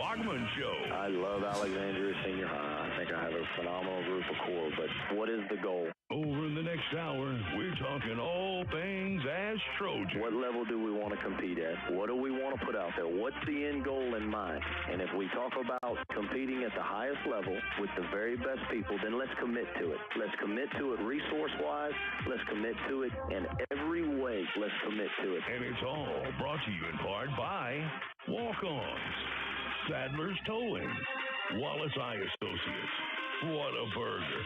Bachman Show. I love Alexandria Senior High. I think I have a phenomenal group of core, but what is the goal? Over in the next hour, we're talking all things Ash Trojan. What level do we want to compete at? What do we want to put out there? What's the end goal in mind? And if we talk about competing at the highest level with the very best people, then let's commit to it. Let's commit to it resource-wise. Let's commit to it in every way. Let's commit to it. And it's all brought to you in part by Walk-Ons, Sadler's Towing, Wallace Eye Associates, What a Burger,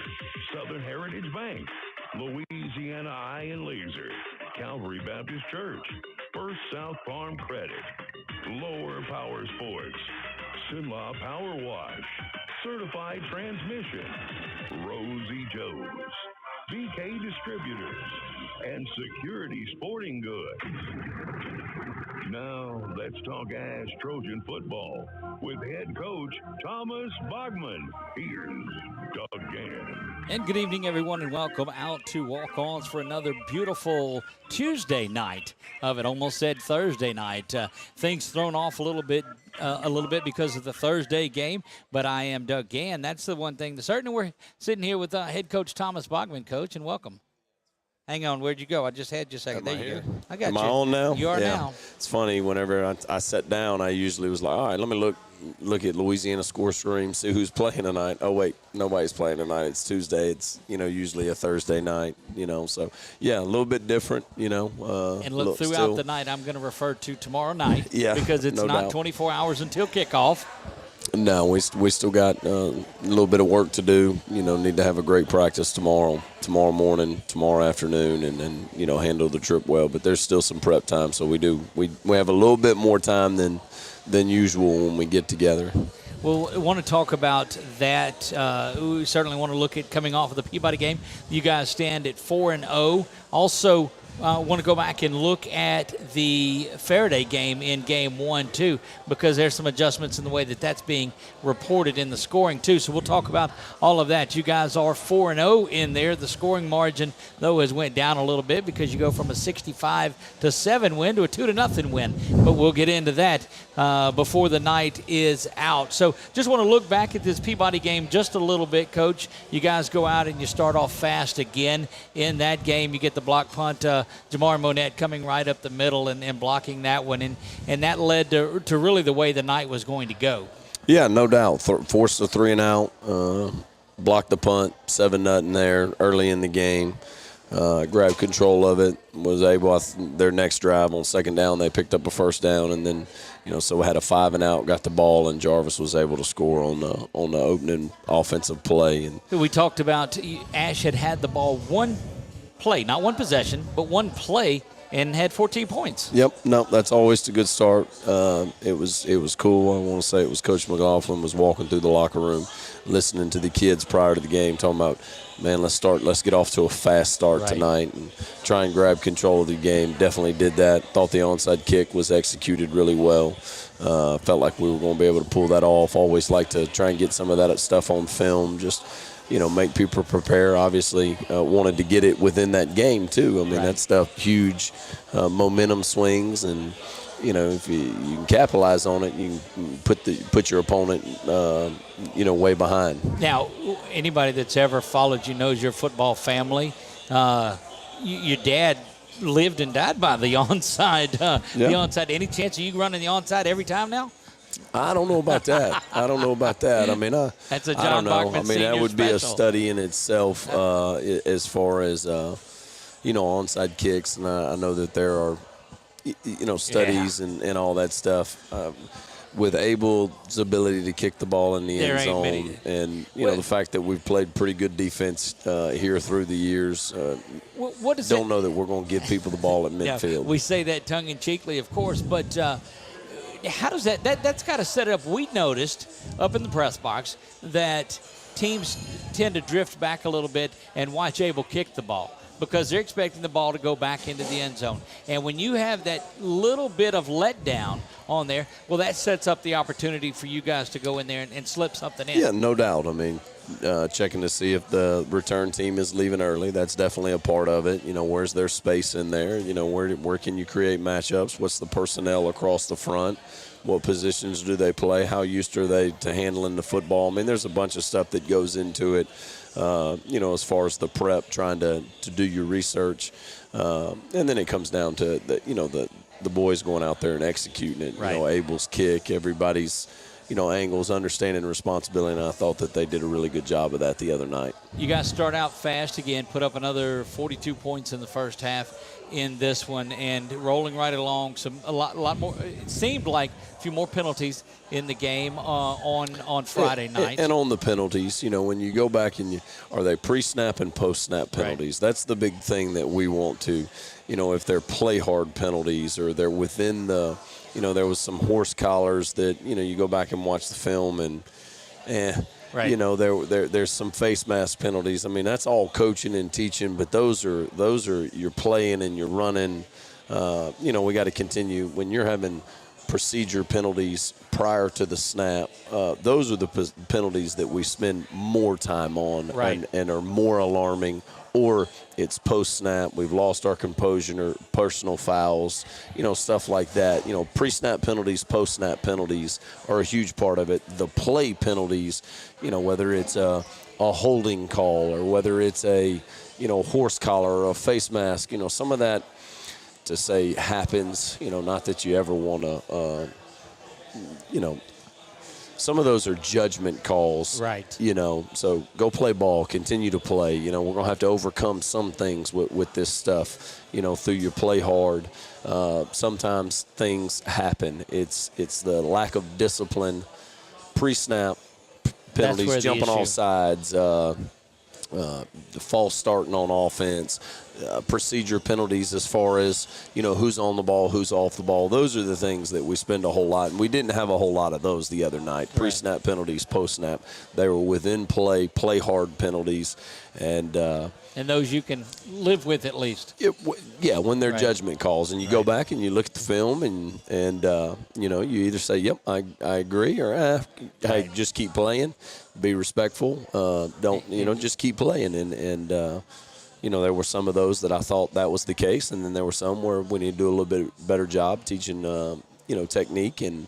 Southern Heritage Bank, Louisiana Eye and Laser, Calvary Baptist Church, First South Farm Credit, Lower Power Sports, Sinlaw Power Wash, Certified Transmission, Rosie Joe's, BK Distributors, and Security Sporting Goods. Now, let's talk Ash Trojan football with head coach Thomas Bachman. Here's Doug Gann. And good evening, everyone, and welcome out to Walk-Ons for another beautiful Tuesday night of it. Almost said Thursday night. Things thrown off a little bit because of the Thursday game, but I am Doug Gann. That's the one thing. Certainly, we're sitting here with head coach Thomas Bachman, coach, and welcome. Hang on, where'd you go? I just had you a second. There you go. I got you. Am I on now? You are now. It's funny, whenever I sat down, I usually was like, all right, let me look at Louisiana score stream, see who's playing tonight. Oh, wait, nobody's playing tonight. It's Tuesday. It's, usually a Thursday night, So, yeah, a little bit different, And look, throughout the night, I'm going to refer to tomorrow night. Yeah, because it's no not doubt. 24 hours until kickoff. No, we still got a little bit of work to do. Need to have a great practice tomorrow morning, tomorrow afternoon, and then handle the trip well. But there's still some prep time, so we have a little bit more time than usual when we get together. Well, I want to talk about that. We certainly want to look at coming off of the Peabody game. You guys stand at 4-0. Also, want to go back and look at the Faraday game in game 1, too, because there's some adjustments in the way that that's being reported in the scoring, too. So we'll talk about all of that. You guys are 4-0 in there. The scoring margin, though, has went down a little bit because you go from a 65-7 win to a 2-0 win. But we'll get into that before the night is out. So just want to look back at this Peabody game just a little bit, Coach. You guys go out and you start off fast again in that game. You get the block punt. Jamar Monette coming right up the middle and blocking that one. And that led to really the way the night was going to go. Yeah, no doubt. Forced a 3-and-out, blocked the punt, 7-0 there early in the game. Grabbed control of it, was able, their next drive on second down, they picked up a first down, and then, so we had a 5-and-out, got the ball, and Jarvis was able to score on the opening offensive play. And we talked about Ash had the ball one play, not one possession, but one play, and had 14 points. Yep, no, that's always a good start. It was cool. I want to say it was Coach McLaughlin was walking through the locker room, listening to the kids prior to the game, talking about, man, let's get off to a fast start tonight and try and grab control of the game. Definitely did that. Thought the onside kick was executed really well. Felt like we were going to be able to pull that off. Always like to try and get some of that stuff on film, just make people prepare. Obviously, wanted to get it within that game, too. I mean, that stuff, huge momentum swings. And, if you can capitalize on it, you can put your opponent, way behind. Now, anybody that's ever followed you knows your football family. Your dad lived and died by the onside. The onside. Any chance of you running the onside every time now? I don't know about that. I mean, that's a John I don't know. Bachman I mean, that would be a study in itself as far as, onside kicks. And I know that there are, studies and all that stuff. With Abel's ability to kick the ball in the end zone, and the fact that we've played pretty good defense here through the years, don't know that we're going to give people the ball at midfield. Yeah, we say that tongue-in-cheekly, of course, but how does that's got to set it up? We noticed up in the press box that teams tend to drift back a little bit and watch Abel kick the ball, because they're expecting the ball to go back into the end zone. And when you have that little bit of letdown on there. Well, that sets up the opportunity for you guys to go in there and slip something in. Yeah, no doubt. I mean, checking to see if the return team is leaving early. That's definitely a part of it. Where's their space in there? Where can you create matchups? What's the personnel across the front? What positions do they play? How used are they to handling the football? I mean, there's a bunch of stuff that goes into it, as far as the prep, trying to do your research. And then it comes down to, the boys going out there and executing it. Right. Abel's kick, everybody's, angles, understanding responsibility, and I thought that they did a really good job of that the other night. You guys start out fast again, put up another 42 points in the first half in this one, and rolling right along. A lot more. It seemed like a few more penalties in the game on Friday night. And on the penalties, when you go back and are they pre-snap and post-snap penalties? Right. That's the big thing that we want to, if they're play hard penalties or they're within the. There was some horse collars that, you go back and watch the film and, right. There's some face mask penalties. I mean, that's all coaching and teaching, but those are you're playing and you're running. We got to continue. When you're having procedure penalties prior to the snap, those are the penalties that we spend more time on, right. and are more alarming. Or it's post-snap, we've lost our composure, or personal fouls, stuff like that. Pre-snap penalties, post-snap penalties are a huge part of it. The play penalties, whether it's a holding call or whether it's a, horse collar or a face mask, some of that to say happens, not that you ever want to, some of those are judgment calls. Right. So go play ball, continue to play. We're going to have to overcome some things with this stuff, through your play hard. Sometimes things happen. It's the lack of discipline, pre-snap penalties, jumping off sides, the false starting on offense, procedure penalties as far as, who's on the ball, who's off the ball. Those are the things that we spend a whole lot. And we didn't have a whole lot of those the other night. Right. Pre-snap penalties, post-snap. They were within play hard penalties. And those you can live with at least. When they're right. judgment calls. And you go back and you look at the film and you either say, yep, I agree, or hey, just keep playing. Be respectful. Don't, just keep playing. And there were some of those that I thought that was the case, and then there were some where we need to do a little bit better job teaching, technique and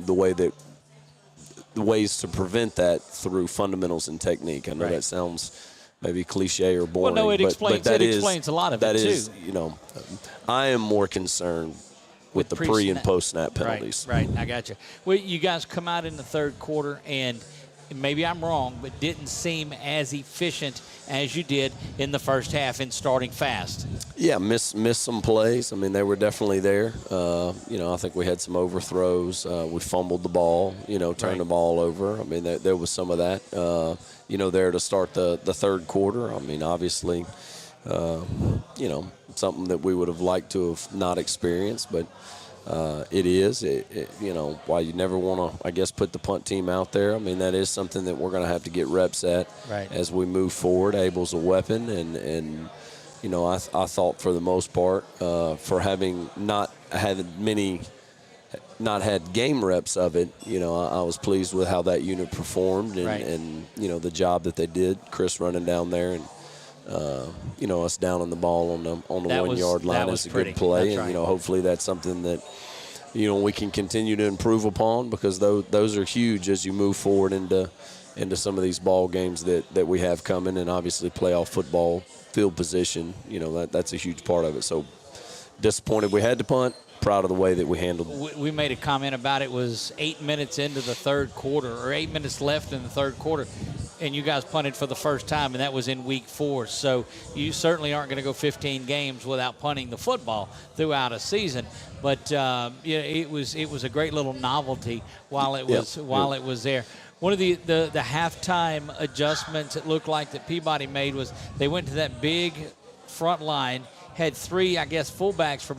the ways to prevent that through fundamentals and technique. I know right. that sounds maybe cliche or boring. Well, no, it explains a lot of it, too. That is, I am more concerned with the pre- and post-snap penalties. Right, I got you. Well, you guys come out in the third quarter and maybe I'm wrong, but didn't seem as efficient as you did in the first half in starting fast. Yeah, missed some plays. I mean, they were definitely there. I think we had some overthrows. We fumbled the ball, turned right. the ball over. I mean, there was some of that, there to start the third quarter. I mean, obviously, something that we would have liked to have not experienced, but it is, while you never want to, I guess, put the punt team out there. I mean, that is something that we're going to have to get reps at right. as we move forward. Abel's a weapon, and I thought for the most part, for having not had game reps of it, I was pleased with how that unit performed and, right. and the job that they did. Chris running down there and us down on the ball on the 1 yard line is a good play. That's and, right. hopefully that's something that, we can continue to improve upon, because those are huge as you move forward into some of these ball games that we have coming, and obviously playoff football, field position, that's a huge part of it. So disappointed we had to punt. Proud of the way that we handled it. We made a comment about it was 8 minutes into the third quarter, or 8 minutes left in the third quarter, and you guys punted for the first time, and that was in week 4. So you certainly aren't going to go 15 games without punting the football throughout a season. But it was a great little novelty while it was there. One of the halftime adjustments it looked like that Peabody made was they went to that big front line had 3, I guess, fullbacks, for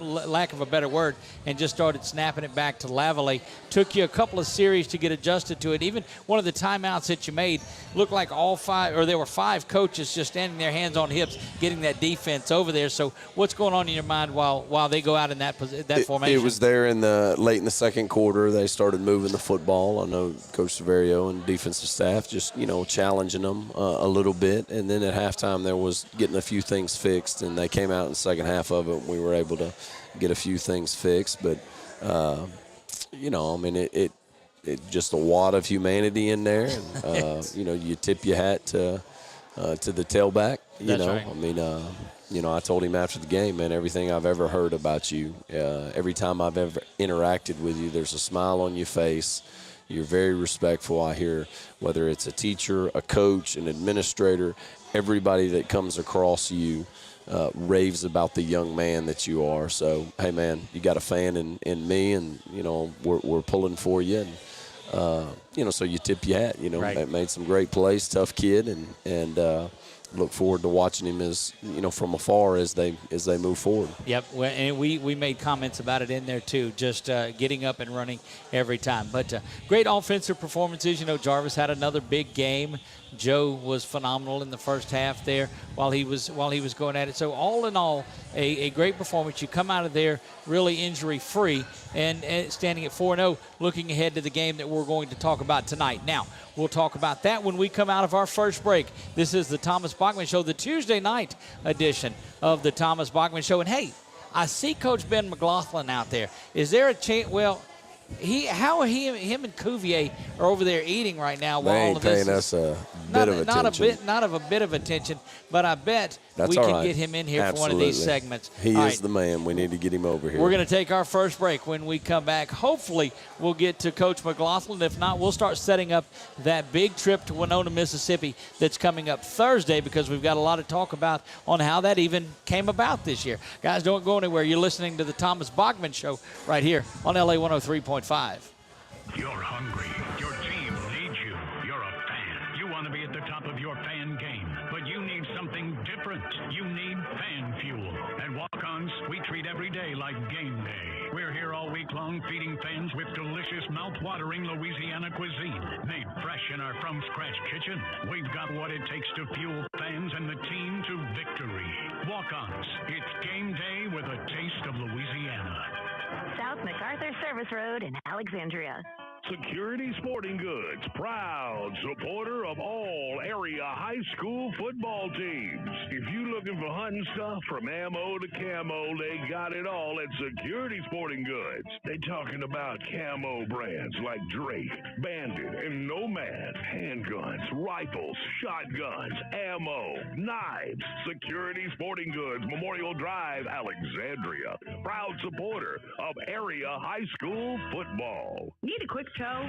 lack of a better word, and just started snapping it back to Lavalley. Took you a couple of series to get adjusted to it. Even one of the timeouts that you made looked like all 5, or there were 5 coaches just standing there, hands on hips, getting that defense over there. So what's going on in your mind while they go out in that formation? It was there late in the second quarter. They started moving the football. I know Coach Severio and defensive staff just, challenging them a little bit. And then at halftime there was getting a few things fixed, and they came out in the second half of it. We were able to get a few things fixed. But, it just a wad of humanity in there. And, you tip your hat to the tailback. That's right. I told him after the game, man, everything I've ever heard about you, every time I've ever interacted with you, there's a smile on your face. You're very respectful. I hear whether it's a teacher, a coach, an administrator, everybody that comes across you raves about the young man that you are. So, hey, man, you got a fan in me, and, we're pulling for you. And, so you tip your hat. Right. Made some great plays, tough kid, and look forward to watching him as from afar as they move forward. Yep, and we made comments about it in there too, just getting up and running every time. But great offensive performances. Jarvis had another big game. Joe was phenomenal in the first half there while he was going at it. So all in all, a great performance. You come out of there really injury-free and standing at 4-0, looking ahead to the game that we're going to talk about tonight. Now, we'll talk about that when we come out of our first break. This is the Thomas Bachman Show, the Tuesday night edition of the Thomas Bachman Show. And, hey, I see Coach Ben McLaughlin out there. Is there a chance? Well, him and Cuvier are over there eating right now. They ain't paying us a bit of attention. Not a bit of attention, but I bet we can get him in here for one of these segments. He is the man. We need to get him over here. We're going to take our first break. When we come back, hopefully we'll get to Coach McLaughlin. If not, we'll start setting up that big trip to Winona, Mississippi that's coming up Thursday, because we've got a lot to talk about on how that even came about this year. Guys, don't go anywhere. You're listening to the Thomas Bachman Show right here on LA 103.5. You're hungry. Your team needs you. You're a fan. You want to be at the top of your fan game, but you need something different. You need fan fuel. At Walk-Ons, we treat every day like game day. We're here all week long feeding fans with delicious, mouth-watering Louisiana cuisine made fresh in our from-scratch kitchen. We've got what it takes to fuel fans and the team to victory. Walk-Ons, it's game day with a taste of Louisiana. South MacArthur Service Road in Alexandria. Security Sporting Goods, proud supporter of all area high school football teams. If you're looking for hunting stuff from ammo to camo, they got it all at Security Sporting Goods. They talking about camo brands like Drake, Bandit, and Nomad, handguns, rifles, shotguns, ammo, knives. Security Sporting Goods, Memorial Drive, Alexandria. Proud supporter of area high school football. Need a quick tow?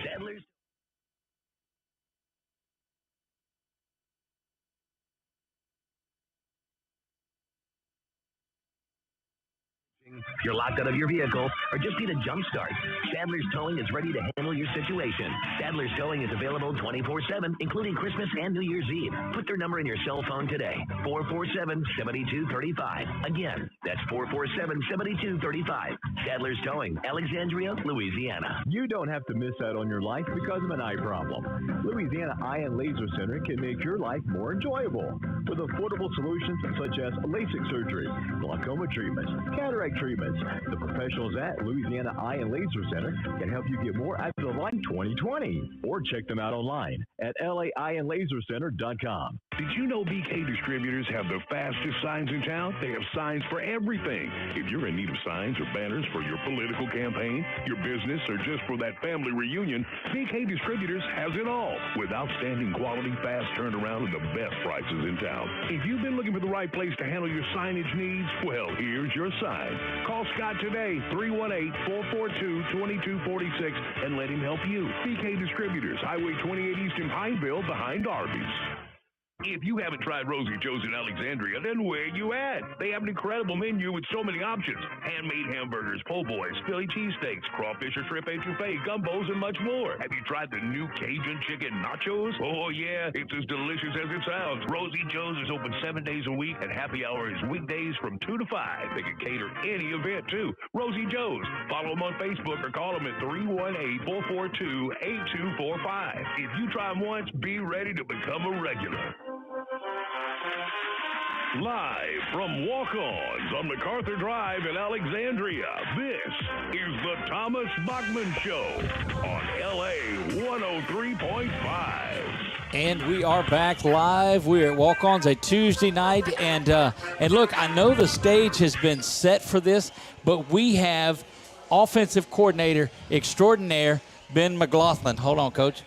Sadler's. You're locked out of your vehicle or just need a jump start, Sadler's Towing is ready to handle your situation. Sadler's Towing is available 24/7, including Christmas and New Year's Eve. Put their number in your cell phone today, 447-7235. Again, that's 447-7235. Sadler's Towing, Alexandria, Louisiana. You don't have to miss out on your life because of an eye problem. Louisiana Eye and Laser Center can make your life more enjoyable with affordable solutions such as LASIK surgery, glaucoma treatments, cataract treatments. The professionals at Louisiana Eye and Laser Center can help you get more out of life 2020. Or check them out online at laeyeandlasercenter.com. Did you know BK Distributors have the fastest signs in town? They have signs for everything. If you're in need of signs or banners for your political campaign, your business, or just for that family reunion, BK Distributors has it all with outstanding quality, fast turnaround, and the best prices in town. If you've been looking for the right place to handle your signage needs, well, here's your sign. Call Scott today, 318-442-2246, and let him help you. BK Distributors, Highway 28 East in Pineville, behind Arby's. If you haven't tried Rosie Joe's in Alexandria, then where you at? They have an incredible menu with so many options. Handmade hamburgers, po' boys, Philly cheesesteaks, crawfish or shrimp etouffee, gumbos, and much more. Have you tried the new Cajun chicken nachos? Oh, yeah, it's as delicious as it sounds. Rosie Joe's is open 7 days a week, and happy hour is weekdays from 2 to 5. They can cater any event, too. Rosie Joe's. Follow them on Facebook or call them at 318-442-8245. If you try them once, be ready to become a regular. Live from Walk-Ons on MacArthur Drive in Alexandria, this is the Thomas Bachman Show on LA 103.5. And we are back live. We're at Walk-Ons a Tuesday night. And look, I know the stage has been set for this, but we have offensive coordinator extraordinaire Ben McLaughlin. Hold on, Coach.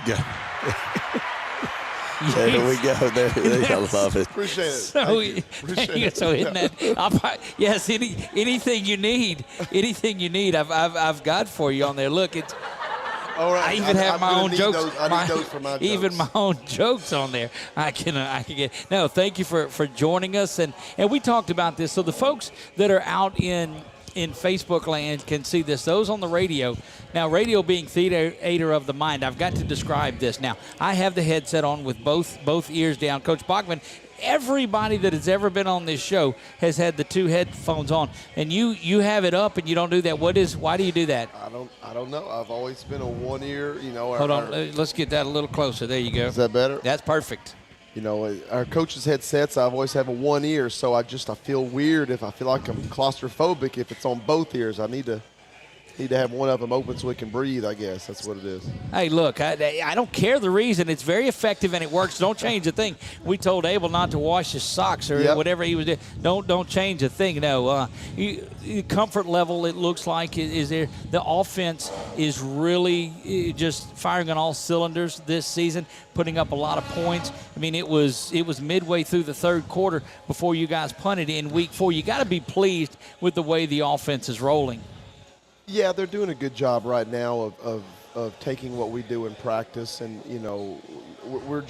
Yeah. There we go. There, I love it. Appreciate it. So, isn't that? Yes. Anything you need, I've got for you on there. Look, it's. All right. I even have my own jokes. I need those for my jokes. Even my own jokes on there. I can get. No, thank you for joining us, and we talked about this. So the folks that are out in Facebook land can see this. Those on the radio. Now, radio being theater of the mind, I've got to describe this. Now, I have the headset on with both ears down. Coach Bachman, everybody that has ever been on this show has had the two headphones on, and you have it up and you don't do that. Why do you do that? I don't know. I've always been a one ear. Hold on. Let's get that a little closer. There you go. Is that better? That's perfect. Our coaches' headsets, I've always have a one ear, so I feel weird if I feel like I'm claustrophobic if it's on both ears. I need to have one of them open so it can breathe, I guess. That's what it is. Hey, look, I don't care the reason. It's very effective and it works. Don't change a thing. We told Abel not to wash his socks or whatever he was doing. Don't change a thing. No. Comfort level, it looks like, is there. The offense is really just firing on all cylinders this season, putting up a lot of points. I mean, it was midway through the third quarter before you guys punted in week 4. You got to be pleased with the way the offense is rolling. Yeah, they're doing a good job right now of taking what we do in practice, and we're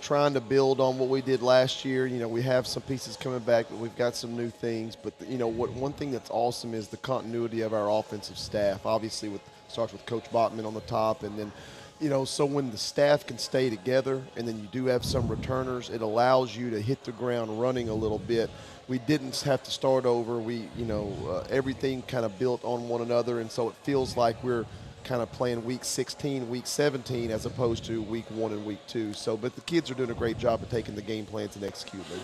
trying to build on what we did last year. We have some pieces coming back, but we've got some new things. But one thing that's awesome is the continuity of our offensive staff. Obviously, starts with Coach Bachman on the top, and then so when the staff can stay together, and then you do have some returners, it allows you to hit the ground running a little bit. We didn't have to start over. Everything kind of built on one another, and so it feels like we're kind of playing week 16, week 17, as opposed to week 1 and week 2. But the kids are doing a great job of taking the game plans and executing them.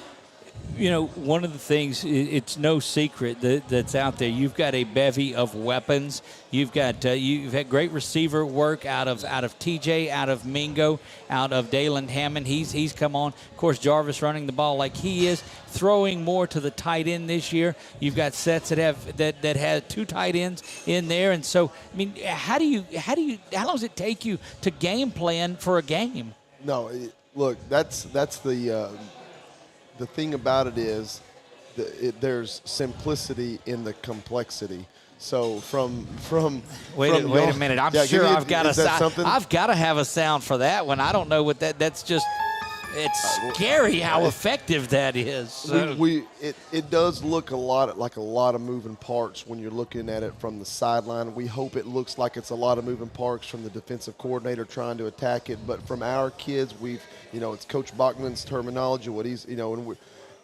One of the things, it's no secret that's out there. You've got a bevy of weapons. You've had great receiver work out of TJ, out of Mingo, out of Dalen Hammond. He's come on. Of course, Jarvis running the ball like he is, throwing more to the tight end this year. You've got sets that have 2 tight ends in there, and so I mean, how long does it take you to game plan for a game? No, look, that's the thing about it is there's simplicity in the complexity. So wait a minute. I've got to have a sound for that one. I don't know what that's just. It's scary how effective that is. It does look a lot of moving parts when you're looking at it from the sideline. We hope it looks like it's a lot of moving parts from the defensive coordinator trying to attack it. But from our kids, it's Coach Bachman's terminology.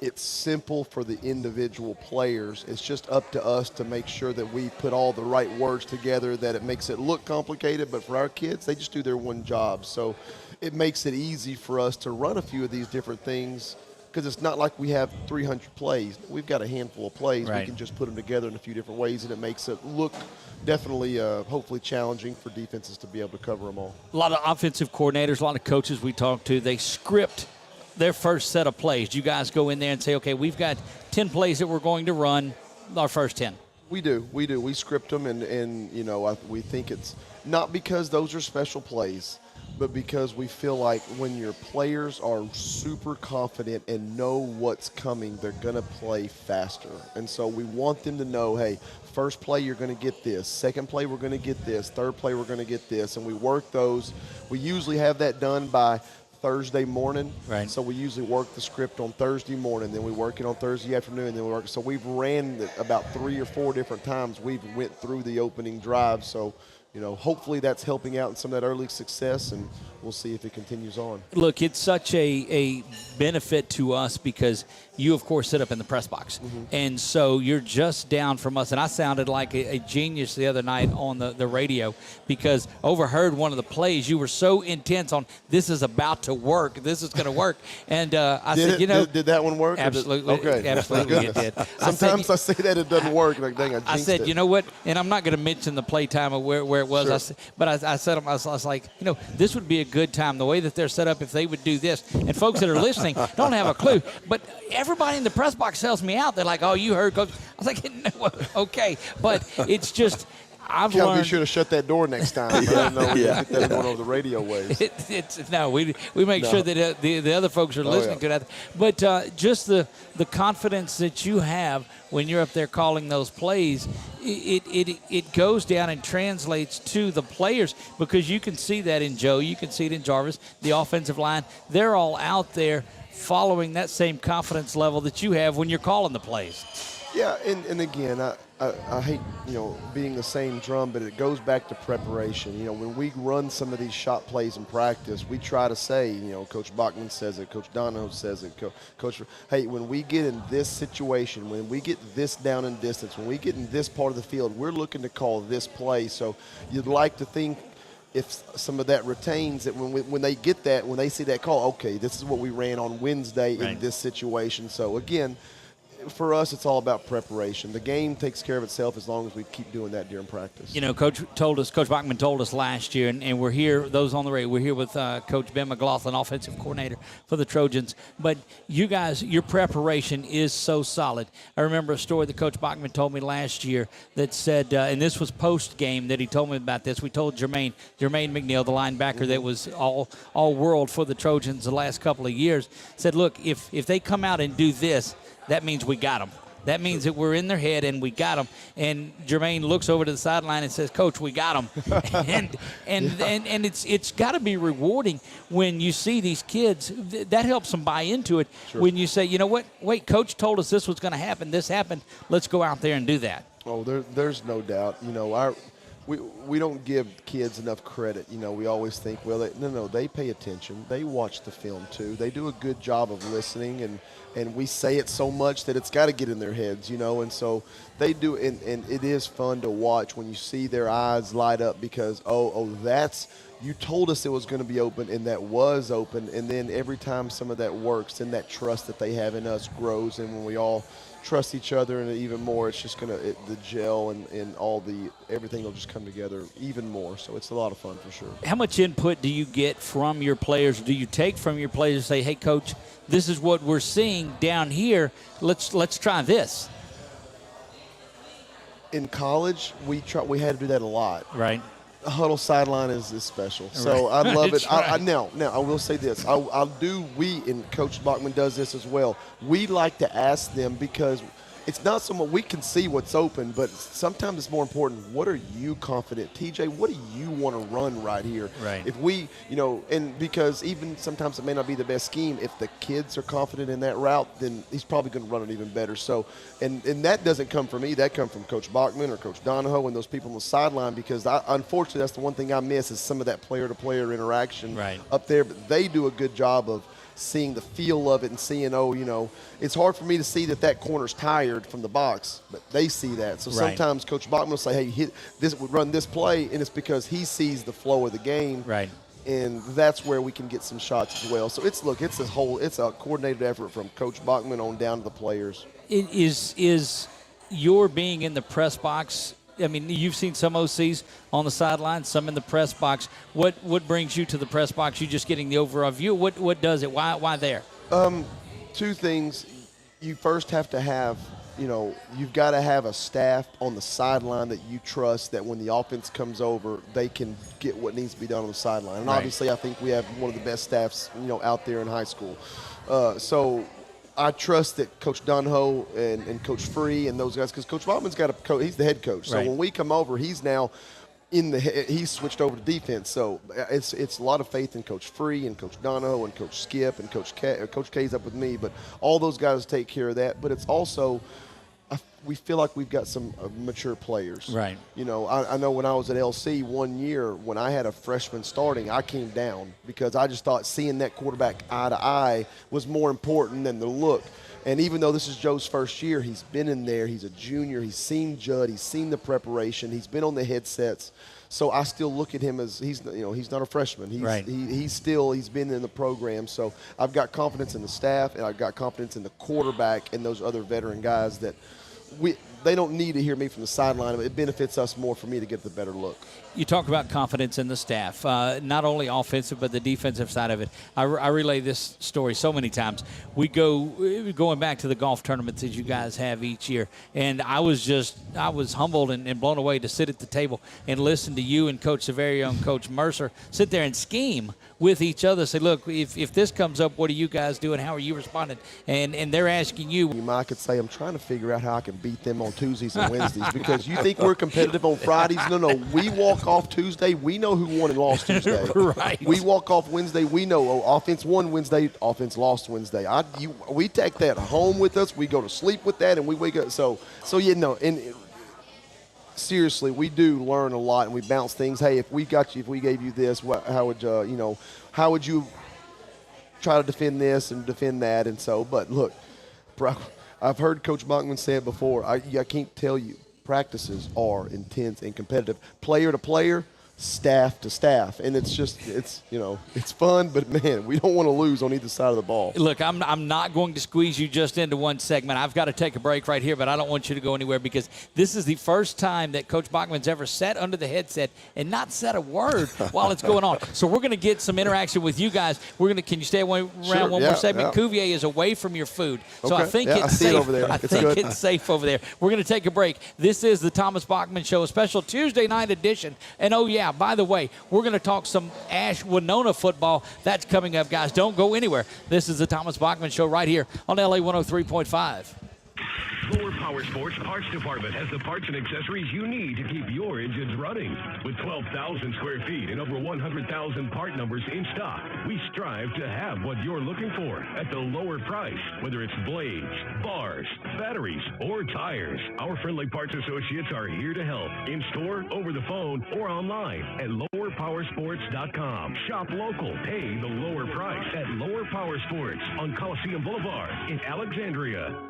It's simple for the individual players. It's just up to us to make sure that we put all the right words together, that it makes it look complicated. But for our kids, they just do their one job. So it makes it easy for us to run a few of these different things, because it's not like we have 300 plays. We've got a handful of plays. Right. We can just put them together in a few different ways, and it makes it look definitely, hopefully challenging for defenses to be able to cover them all. A lot of offensive coordinators, a lot of coaches we talk to, they script their first set of plays. You guys go in there and say, okay, we've got 10 plays that we're going to run, our first 10. We do. We script them, and we think it's not because those are special plays, but because we feel like when your players are super confident and know what's coming, they're going to play faster. And so we want them to know, hey, first play you're going to get this, second play we're going to get this, third play we're going to get this, and we work those. We usually have that done by Thursday morning. Right. So we usually work the script on Thursday morning, then we work it on Thursday afternoon, then we work. So we've ran it about 3 or 4 different times. We've went through the opening drive. So, hopefully that's helping out in some of that early success, and we'll see if it continues on. Look, it's such a benefit to us because you, of course, sit up in the press box. And so you're just down from us. And I sounded like a genius the other night on the radio because overheard one of the plays. You were so intense on this is about to work. This is going to work. And I said, Did that one work? Absolutely. Okay. Absolutely it did. Sometimes I say that it doesn't work. Like, dang, I jinxed I said, it. you know what? And I'm not going to mention the play time of where it was. Sure. I said, I was like, this would be a good time. The way that they're set up, if they would do this. And folks that are listening don't have a clue. But everybody in the press box sells me out. They're like, oh, you heard Coach. I was like, no, okay. But it's just, I've learned. Be sure to shut that door next time. I don't know get that going over the radio waves. We make sure that the other folks are listening to that. But just the confidence that you have when you're up there calling those plays, it goes down and translates to the players because you can see that in Joe, you can see it in Jarvis, the offensive line. They're all out there following that same confidence level that you have when you're calling the plays. Yeah, and again, I hate, being the same drum, but it goes back to preparation. When we run some of these shot plays in practice, we try to say, Coach Bachman says it, Coach Donahoe says it, Coach, hey, when we get in this situation, when we get this down in distance, when we get in this part of the field, we're looking to call this play. So you'd like to think if some of that retains, that when they get that, when they see that call, okay, this is what we ran on Wednesday in this situation. So, again, for us, it's all about preparation. The game takes care of itself as long as we keep doing that during practice. Coach Bachman told us last year, and we're here, those on the radio, we're here with Coach Ben McLaughlin, offensive coordinator for the Trojans. But you guys, your preparation is so solid. I remember a story that Coach Bachman told me last year that said, and this was post-game that he told me about this. We told Jermaine McNeil, the linebacker that was all-world for the Trojans the last couple of years, said, look, if they come out and do this, that means we got them. That means that we're in their head and we got them. And Jermaine looks over to the sideline and says, Coach, we got them. and it's got to be rewarding when you see these kids. That helps them buy into it. Sure. When you say, you know what, wait, Coach told us this was going to happen. This happened. Let's go out there and do that. Oh, there's no doubt. We don't give kids enough credit. We always think, well, they pay attention. They watch the film too. They do a good job of listening, and we say it so much that it's got to get in their heads, and so they do. And it is fun to watch when you see their eyes light up because, you told us it was going to be open, and that was open. And then every time some of that works, then that trust that they have in us grows, and when we all trust each other and even more, it's just the gel and everything will just come together even more. So it's a lot of fun for sure. How much input do you get from your players? Do you take from your players and say, hey, Coach, this is what we're seeing down here. Let's try this. In college, we had to do that a lot. Right. The huddle sideline is special. So I love it. Right. Now, I will say this. And Coach Bachman does this as well. We like to ask them because it's not so much we can see what's open, but sometimes it's more important, what are you confident? TJ, what do you want to run right here? Right. If we, and because even sometimes it may not be the best scheme, if the kids are confident in that route, then he's probably going to run it even better. So, and that doesn't come from me. That comes from Coach Bachman or Coach Donahoe and those people on the sideline because, unfortunately, that's the one thing I miss is some of that player-to-player interaction up there. But they do a good job of seeing the feel of it and seeing, it's hard for me to see that corner's tired from the box, but they see that. So sometimes Coach Bachman will say, hey, run this play, and it's because he sees the flow of the game. Right. And that's where we can get some shots as well. So it's a coordinated effort from Coach Bachman on down to the players. It is your being in the press box. I mean, you've seen some OCs on the sideline, some in the press box. What brings you to the press box? You just getting the overall view. What does it? Why there? Two things. You first have to have, you've got to have a staff on the sideline that you trust that when the offense comes over, they can get what needs to be done on the sideline. And obviously, I think we have one of the best staffs, out there in high school. So I trust that Coach Donahoe and Coach Free and those guys, because Coach Bachman's he's the head coach. So when we come over, he's now he's switched over to defense. So it's a lot of faith in Coach Free and Coach Donahoe and Coach Skip and Coach K's up with me. But all those guys take care of that. But it's also we feel like we've got some mature players. Right. You know, I know when I was at LC one year, when I had a freshman starting, I came down because I just thought seeing that quarterback eye to eye was more important than the look. And even though this is Joe's first year, he's been in there. He's a junior. He's seen Judd. He's seen the preparation. He's been on the headsets. So I still look at him as he's not a freshman. He's been in the program. So I've got confidence in the staff, and I've got confidence in the quarterback and those other veteran guys that they don't need to hear me from the sideline. It benefits us more for me to get the better look. You talk about confidence in the staff, not only offensive but the defensive side of it. I relay this story so many times. Going back to the golf tournaments that you guys have each year, and I was humbled and blown away to sit at the table and listen to you and Coach Severio and Coach Mercer sit there and scheme with each other. Say, look, if this comes up, what are you guys doing? How are you responding? And they're asking you. I could say I'm trying to figure out how I can beat them on Tuesdays and Wednesdays because you think we're competitive on Fridays. No, we walk off Tuesday, we know who won and lost Tuesday. Right. We walk off Wednesday, we know offense won Wednesday, offense lost Wednesday. We take that home with us. We go to sleep with that, and we wake up. So seriously, we do learn a lot, and we bounce things. Hey, if we gave you this, how would you try to defend this and defend that? And so, but look, I've heard Coach Bachman say it before. I can't tell you. Practices are intense and competitive, player to player, staff to staff, and it's fun, but man, we don't want to lose on either side of the ball. Look, I'm not going to squeeze you just into one segment. I've got to take a break right here, but I don't want you to go anywhere because this is the first time that Coach Bachman's ever sat under the headset and not said a word while it's going on. So we're going to get some interaction with you guys. Can you stay around one more segment? Yeah. Cuvier is away from your food, so okay. I think it's safe over there. It's safe over there. We're going to take a break. This is the Thomas Bachman Show, a special Tuesday night edition. And oh yeah, by the way, we're going to talk some Winona football. That's coming up, guys. Don't go anywhere. This is the Thomas Bachman Show right here on LA 103.5. Lower Power Sports Parts Department has the parts and accessories you need to keep your engines running. With 12,000 square feet and over 100,000 part numbers in stock, we strive to have what you're looking for at the lower price. Whether it's blades, bars, batteries, or tires, our friendly parts associates are here to help. In store, over the phone, or online at lowerpowersports.com. Shop local. Pay the lower price at Lower Power Sports on Coliseum Boulevard in Alexandria.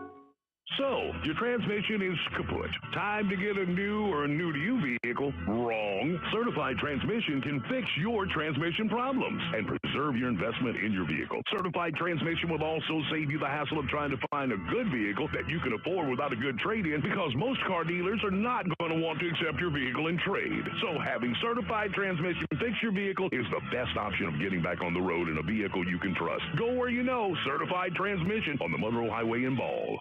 So, your transmission is kaput. Time to get a new or new-to-you vehicle? Wrong. Certified Transmission can fix your transmission problems and preserve your investment in your vehicle. Certified Transmission will also save you the hassle of trying to find a good vehicle that you can afford without a good trade-in because most car dealers are not going to want to accept your vehicle in trade. So, having Certified Transmission fix your vehicle is the best option of getting back on the road in a vehicle you can trust. Go where you know. Certified Transmission on the Monroe Highway in Ball.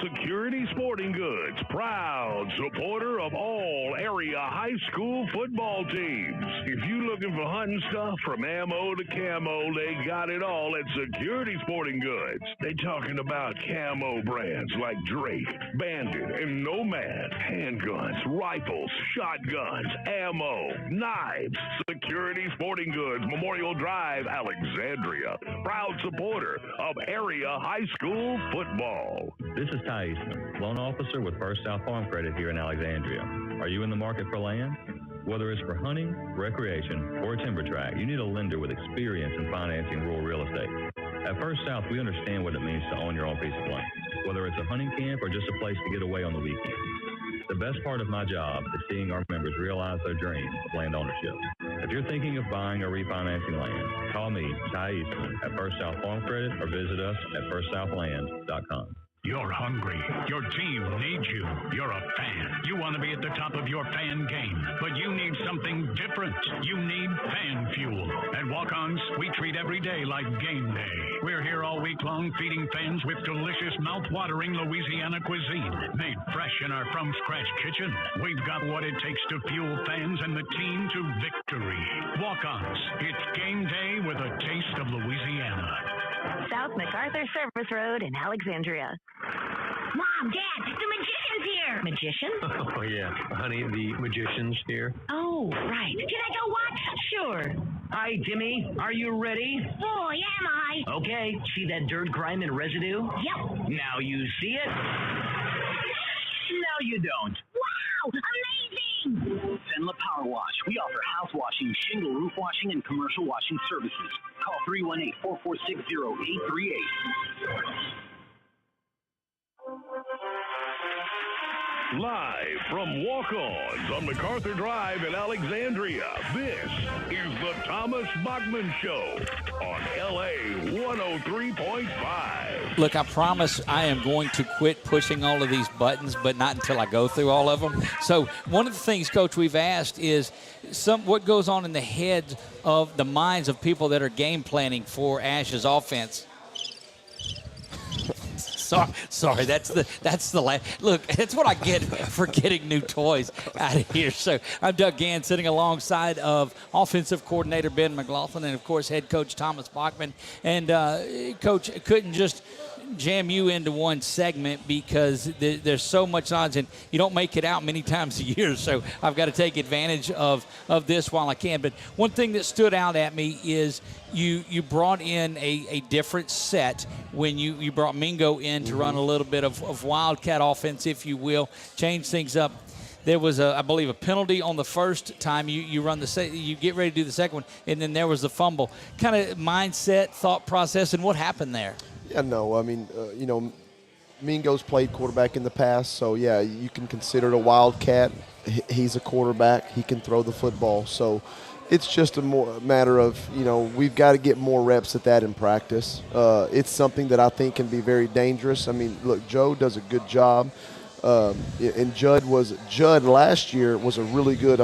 Security Sporting Goods, proud supporter of all area high school football teams. If you're looking for hunting stuff from ammo to camo, they got it all at Security Sporting Goods. They talking about camo brands like Drake, Bandit, and Nomad, handguns, rifles, shotguns, ammo, knives. Security Sporting Goods, Memorial Drive, Alexandria. Proud supporter of area high school football. This is Ty Eastman, loan officer with First South Farm Credit here in Alexandria. Are you in the market for land? Whether it's for hunting, recreation, or a timber tract, you need a lender with experience in financing rural real estate. At First South, we understand what it means to own your own piece of land, whether it's a hunting camp or just a place to get away on the weekend. The best part of my job is seeing our members realize their dream of land ownership. If you're thinking of buying or refinancing land, call me, Ty Eastman, at First South Farm Credit or visit us at firstsouthland.com. You're hungry. Your team needs you. You're a fan. You want to be at the top of your fan game, but you need something different. You need fan fuel. At Walk-Ons, we treat every day like game day. We're here all week long feeding fans with delicious, mouth-watering Louisiana cuisine, made fresh in our from-scratch kitchen. We've got what it takes to fuel fans and the team to victory. Walk-Ons, it's game day with a taste of Louisiana. South MacArthur Service Road in Alexandria. Mom, Dad, the magician's here. Magician? Oh, yeah. Honey, the magician's here. Oh, right. Can I go watch? Sure. Hi, Timmy. Are you ready? Boy, am I. Okay. See that dirt, grime, and residue? Yep. Now you see it? Now you don't. Wow, amazing. Fenla Power Wash. We offer house washing, shingle roof washing, and commercial washing services. Call 318-446-0838. Live from Walk-Ons on MacArthur Drive in Alexandria, this is the Thomas Bachman Show on LA 103.5. Look, I promise I am going to quit pushing all of these buttons, but not until I go through all of them. So one of the things, Coach, we've asked is what goes on in the heads of the minds of people that are game planning for Ash's offense. Sorry, that's the look. That's what I get for getting new toys out of here. So I'm Doug Gann, sitting alongside of offensive coordinator Ben McLaughlin, and of course head coach Thomas Bachman. And Coach, couldn't just jam you into one segment because there's so much odds, and you don't make it out many times a year. So I've got to take advantage of this while I can. But one thing that stood out at me is you brought in a different set when you brought Mingo in to run a little bit of wildcat offense, if you will, change things up. There was, I believe, a penalty on the first time you run you get ready to do the second one, and then there was the fumble. Kind of mindset, thought process, and what happened there? Yeah, no, I mean, Mingo's played quarterback in the past, so, yeah, you can consider it a wildcat. He's a quarterback. He can throw the football. So it's just a matter of, we've got to get more reps at that in practice. It's something that I think can be very dangerous. I mean, look, Joe does a good job. And Judd last year was a really good,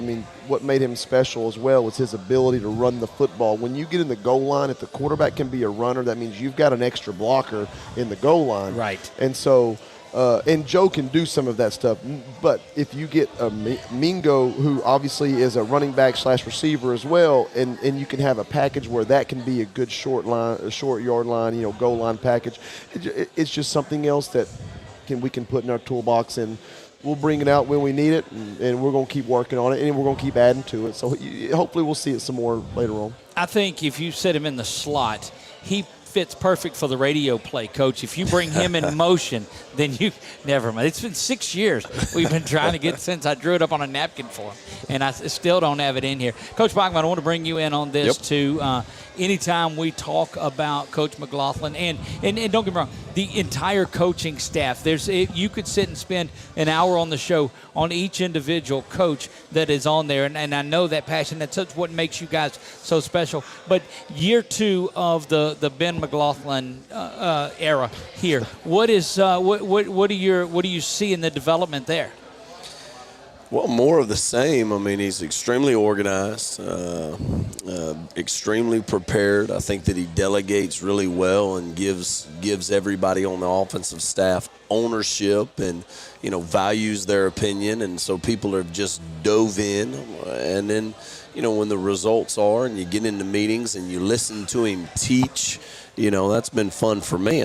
what made him special as well was his ability to run the football. When you get in the goal line, if the quarterback can be a runner, that means you've got an extra blocker in the goal line. Right. And so, and Joe can do some of that stuff. But if you get a Mingo, who obviously is a running back / receiver as well, and you can have a package where that can be a good short yard line, goal line package, it's just something else that we can put in our toolbox, and we'll bring it out when we need it, and we're going to keep working on it, and we're going to keep adding to it. So hopefully we'll see it some more later on. I think if you set him in the slot, he fits perfect for the radio play, Coach. If you bring him in motion, then never mind. It's been 6 years we've been trying to get since I drew it up on a napkin for him, and I still don't have it in here. Coach Bachman, I want to bring you in on this too. Anytime we talk about Coach McLaughlin, and don't get me wrong, the entire coaching staff, you could sit and spend an hour on the show on each individual coach that is on there, and I know that passion. That's what makes you guys so special. But year 2 of the Ben McLaughlin era here, what do you see in the development there? Well, more of the same. He's extremely organized, extremely prepared. I think that he delegates really well and gives everybody on the offensive staff ownership and, values their opinion. And so people have just dove in. And then, when the results are and you get into meetings and you listen to him teach, that's been fun for me.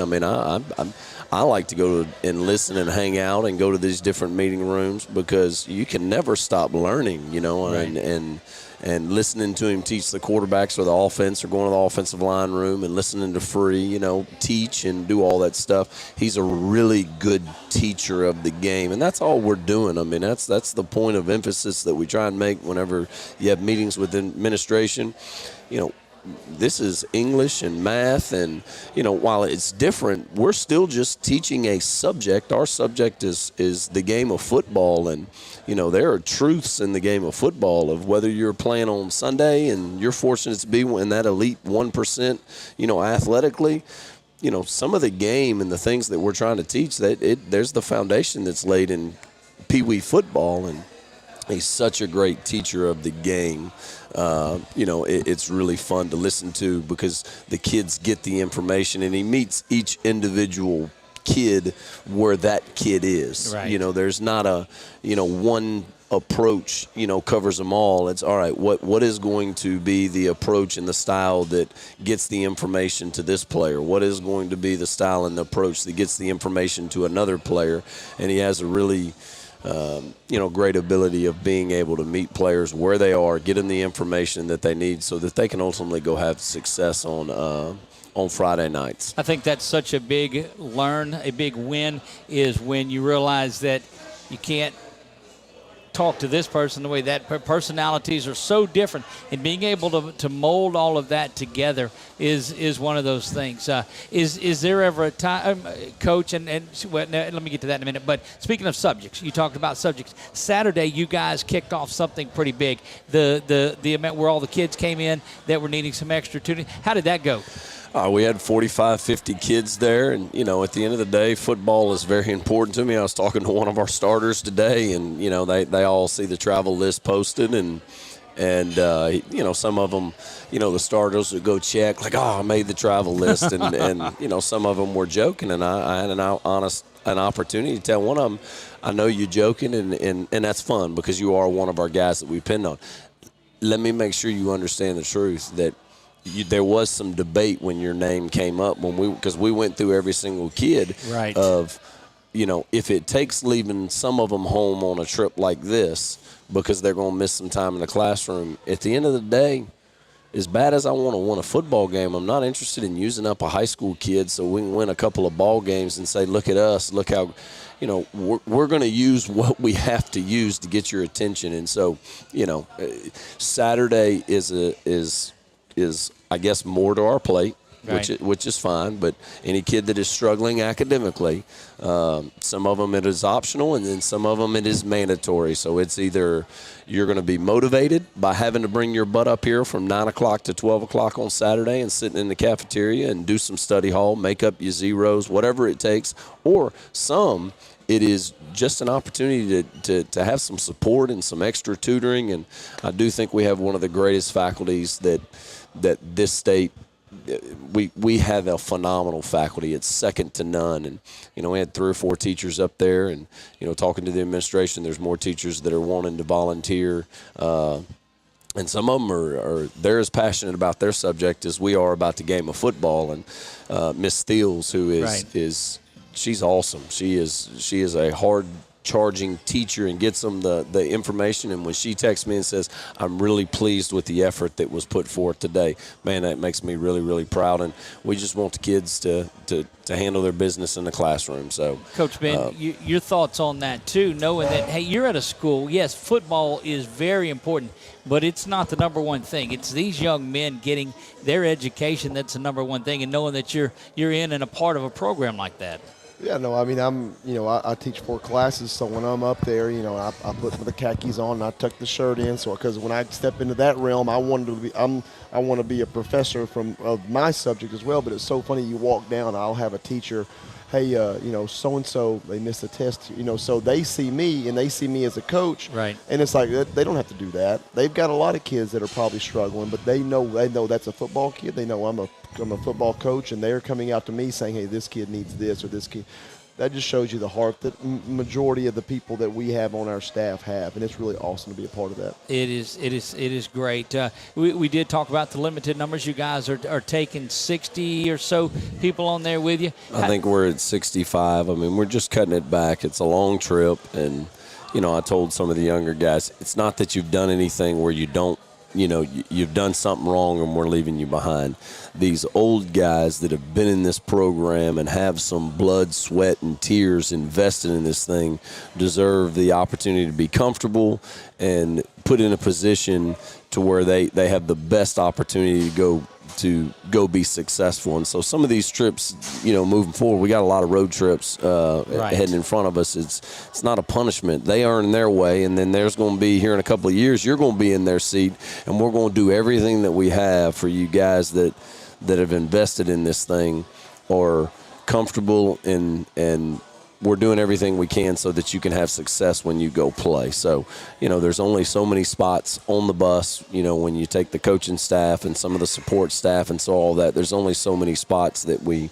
I like to go and listen and hang out and go to these different meeting rooms because you can never stop learning, right. and listening to him teach the quarterbacks or the offense or going to the offensive line room and listening to Free, teach and do all that stuff. He's a really good teacher of the game, and that's all we're doing. That's the point of emphasis that we try and make whenever you have meetings with administration. This is English and math, and while it's different, we're still just teaching a subject. Our subject is the game of football, and there are truths in the game of football of whether you're playing on Sunday and you're fortunate to be in that elite 1%, athletically. Some of the game and the things that we're trying to teach, there's the foundation that's laid in Pee Wee football, and he's such a great teacher of the game. It's really fun to listen to because the kids get the information, and he meets each individual kid where that kid is. Right. There's not a one approach, covers them all. It's all right. What is going to be the approach and the style that gets the information to this player? What is going to be the style and the approach that gets the information to another player? And he has a really, great ability of being able to meet players where they are, get them the information that they need, so that they can ultimately go have success on Friday nights. I think that's such a big a big win is when you realize that you can't talk to this person the way that personalities are so different, and being able to mold all of that together is one of those things. Is there ever a time, Coach, and well, let me get to that in a minute, but speaking of subjects, you talked about subjects. Saturday, you guys kicked off something pretty big, the event where all the kids came in that were needing some extra tutoring. How did that go? We had 45, 50 kids there, and, at the end of the day, football is very important to me. I was talking to one of our starters today, and, they all see the travel list posted, and some of them, the starters would go check, like, I made the travel list, and some of them were joking, and I had an opportunity to tell one of them, I know you're joking, and that's fun because you are one of our guys that we pinned on. Let me make sure you understand the truth that there was some debate when your name came up because we went through every single kid right. of, if it takes leaving some of them home on a trip like this because they're going to miss some time in the classroom, at the end of the day, as bad as I want to win a football game, I'm not interested in using up a high school kid so we can win a couple of ball games and say, look at us, look how, we're going to use what we have to use to get your attention. And so, Saturday is I guess more to our plate, right. which is fine. But any kid that is struggling academically, some of them it is optional, and then some of them it is mandatory. So it's either you're going to be motivated by having to bring your butt up here from 9 o'clock to 12 o'clock on Saturday and sitting in the cafeteria and do some study hall, make up your zeros, whatever it takes, or some it is just an opportunity to have some support and some extra tutoring. And I do think we have one of the greatest faculties that this state, we have a phenomenal faculty. It's second to none. And, we had 3 or 4 teachers up there, and, talking to the administration, there's more teachers that are wanting to volunteer. And some of them they're as passionate about their subject as we are about the game of football. And Miss Steels, who is she's awesome. She is a hard charging teacher and gets them the information, and when she texts me and says, I'm really pleased with the effort that was put forth today, man, that makes me really, really proud. And we just want the kids to handle their business in the classroom. So, Coach Ben, your thoughts on that too, knowing that, hey, you're at a school, yes, football is very important, but it's not the number one thing. It's these young men getting their education that's the number one thing, and knowing that you're in and a part of a program like that. Yeah, no, I mean, I teach 4 classes, so when I'm up there, I put the khakis on and I tuck the shirt in, so because when I step into that realm, I want to be a professor of my subject as well. But it's so funny, you walk down, I'll have a teacher, hey, so and so they missed a test, so they see me and they see me as a coach, right? And it's like they don't have to do that. They've got a lot of kids that are probably struggling, but they know that's a football kid. They know I'm a football coach, and they're coming out to me saying, hey, this kid needs this or this kid. That just shows you the heart that majority of the people that we have on our staff have, and it's really awesome to be a part of that. It is great. We did talk about the limited numbers. You guys are taking 60 or so people on there with you. I think we're at 65. I mean, we're just cutting it back. It's a long trip, and I told some of the younger guys, it's not that you've done anything where you don't. You've done something wrong and we're leaving you behind. These old guys that have been in this program and have some blood, sweat, and tears invested in this thing deserve the opportunity to be comfortable and put in a position to where they have the best opportunity to go be successful. And so some of these trips, moving forward, we got a lot of road trips heading in front of us. It's not a punishment. They earn their way, and then there's going to be, here in a couple of years, you're going to be in their seat, and we're going to do everything that we have for you guys that have invested in this thing or comfortable and we're doing everything we can so that you can have success when you go play. So, there's only so many spots on the bus, when you take the coaching staff and some of the support staff and so all that, there's only so many spots that we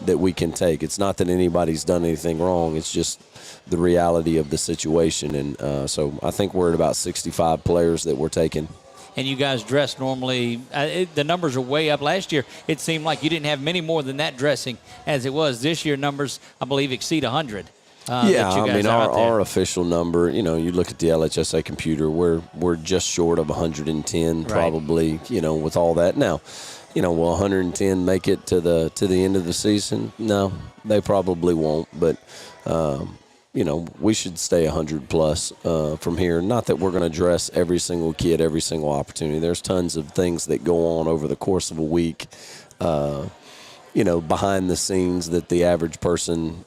that we can take. It's not that anybody's done anything wrong. It's just the reality of the situation. And so I think we're at about 65 players that we're taking. And you guys dress normally. The numbers are way up. Last year, it seemed like you didn't have many more than that dressing as it was. This year, numbers, I believe, exceed 100. Our official number, you look at the LHSA computer, we're just short of 110 probably, with all that. Now, will 110 make it to the end of the season? No, they probably won't. But, we should stay 100 plus from here. Not that we're going to dress every single kid, every single opportunity. There's tons of things that go on over the course of a week, behind the scenes that the average person,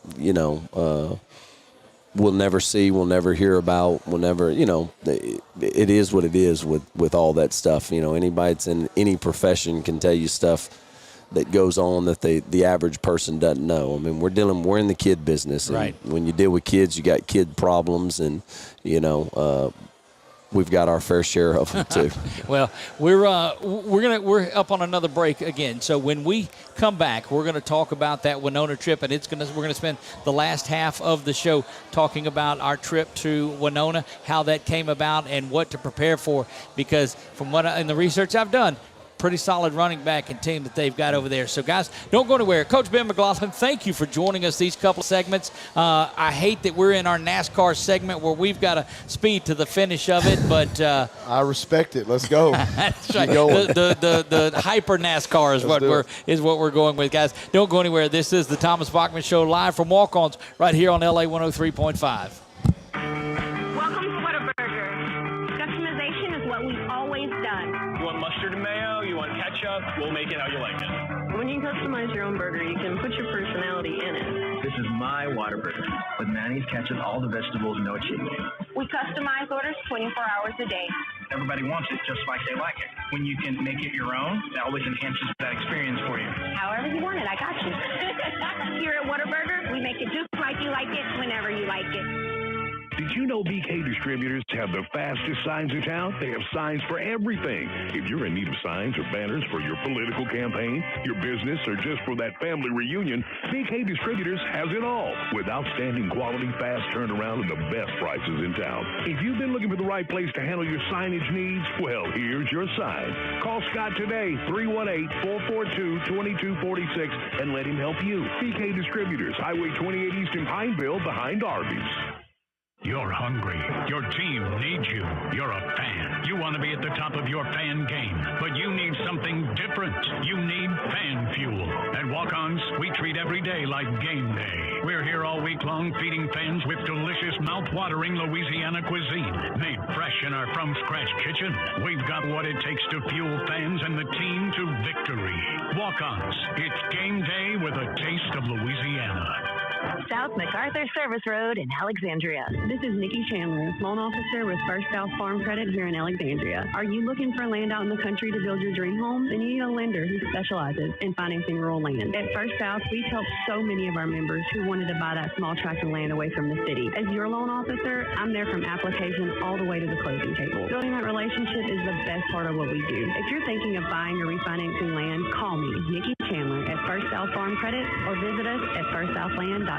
will never see, will never hear about, will never, it is what it is with all that stuff. Anybody that's in any profession can tell you stuff that goes on that the average person doesn't know. I mean, we're in the kid business. And right. When you deal with kids, you got kid problems, and, we've got our fair share of them too. Well, we're up on another break again. So when we come back, we're going to talk about that Winona trip, and we're going to spend the last half of the show talking about our trip to Winona, how that came about, and what to prepare for. Because from in the research I've done, pretty solid running back and team that they've got over there. So, guys, don't go anywhere. Coach Ben McLaughlin, thank you for joining us these couple segments. I hate that we're in our NASCAR segment where we've got to speed to the finish of it, but I respect it. Let's go. That's right. The hyper NASCAR is what we're going with, guys. Don't go anywhere. This is the Thomas Bachman Show live from Walk-Ons right here on LA 103.5. Welcome to Whataburger. Customization is what we've always done. You want mustard and mayo? You want ketchup? We'll make it how you like it. When you customize your own burger, you can put your personality in it. This is my Whataburger with mayonnaise, ketchup, all the vegetables, no cheese. We customize orders 24 hours a day. Everybody wants it just like they like it. When you can make it your own, that always enhances that experience for you. However you want it, I got you. Here at Whataburger, we make it just like you like it, whenever you like it. Did you know BK Distributors have the fastest signs in town? They have signs for everything. If you're in need of signs or banners for your political campaign, your business, or just for that family reunion, BK Distributors has it all with outstanding quality, fast turnaround, and the best prices in town. If you've been looking for the right place to handle your signage needs, well, here's your sign. Call Scott today, 318-442-2246, and let him help you. BK Distributors, Highway 28 East in Pineville, behind Arby's. You're hungry. Your team needs you. You're a fan. You want to be at the top of your fan game, but you need something different. You need fan fuel. At Walk-Ons, we treat every day like game day. We're here all week long feeding fans with delicious, mouth-watering Louisiana cuisine made fresh in our from-scratch kitchen. We've got what it takes to fuel fans and the team to victory. Walk-Ons, it's game day with a taste of Louisiana. South MacArthur Service Road in Alexandria. This is Nikki Chandler, loan officer with First South Farm Credit here in Alexandria. Are you looking for land out in the country to build your dream home? Then you need a lender who specializes in financing rural land. At First South, we've helped so many of our members who wanted to buy that small tract of land away from the city. As your loan officer, I'm there from application all the way to the closing table. Building that relationship is the best part of what we do. If you're thinking of buying or refinancing land, call me, Nikki Chandler, at First South Farm Credit, or visit us at firstsouthland.com.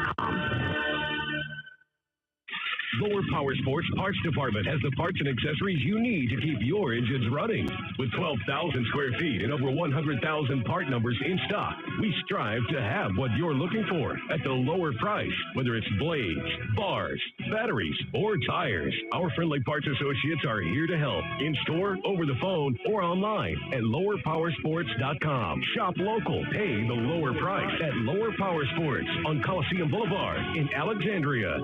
Lower Power Sports Parts Department has the parts and accessories you need to keep your engines running. With 12,000 square feet and over 100,000 part numbers in stock, we strive to have what you're looking for at the lower price, whether it's blades, bars, batteries, or tires. Our friendly parts associates are here to help in store, over the phone, or online at lowerpowersports.com. Shop local, pay the lower price at Lower Power Sports on Coliseum Boulevard in Alexandria.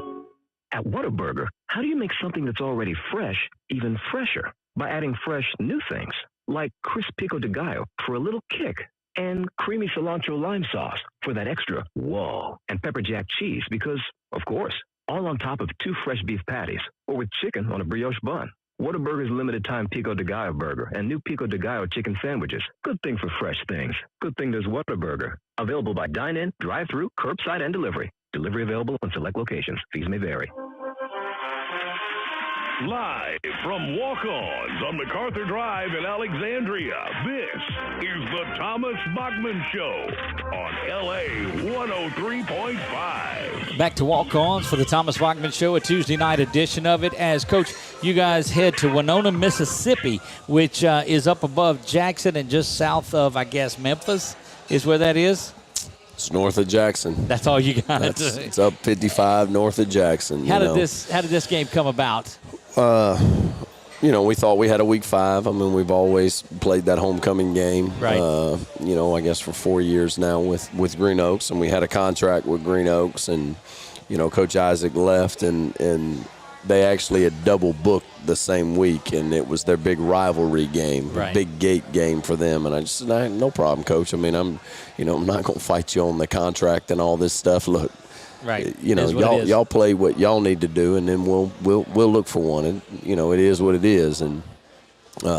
At Whataburger, how do you make something that's already fresh even fresher? By adding fresh new things, like crisp pico de gallo for a little kick, and creamy cilantro lime sauce for that extra whoa, and pepper jack cheese because, of course, all on top of 2 fresh beef patties, or with chicken on a brioche bun. Whataburger's limited time pico de gallo burger and new pico de gallo chicken sandwiches. Good thing for fresh things. Good thing there's Whataburger. Available by dine-in, drive-through, curbside, and delivery. Delivery available in select locations. Fees may vary. Live from Walk-Ons on MacArthur Drive in Alexandria, this is the Thomas Bachman Show on LA 103.5. Back to Walk-Ons for the Thomas Bachman Show, a Tuesday night edition of it. As, Coach, you guys head to Winona, Mississippi, which is up above Jackson and just south of, I guess, Memphis is where that is. It's north of Jackson. That's all you got. It's up 55 north of Jackson. How did this game come about? We thought we had a week 5. I mean, we've always played that homecoming game. Right. I guess for 4 years now with Green Oaks, and we had a contract with Green Oaks, and Coach Isaac left, and they actually had double booked the same week, and it was their big rivalry game, right. Big gate game for them. And I just said, no problem, Coach. I mean, I'm not going to fight you on the contract and all this stuff. Look, right. Y'all play what y'all need to do, and then we'll look for one. And it is what it is. And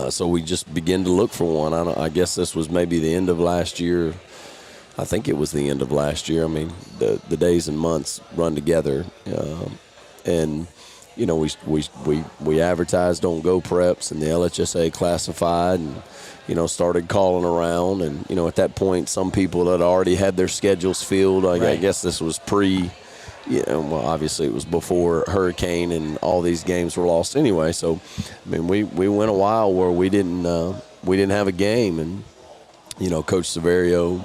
so we just begin to look for one. I guess this was maybe the end of last year. I think it was the end of last year. I mean, the days and months run together, and. We advertised on Go Preps and the LHSA classified, and started calling around, and at that point some people had already had their schedules filled. I guess this was obviously it was before Hurricane and all these games were lost anyway. So I mean we went a while where we didn't have a game, and Coach Severio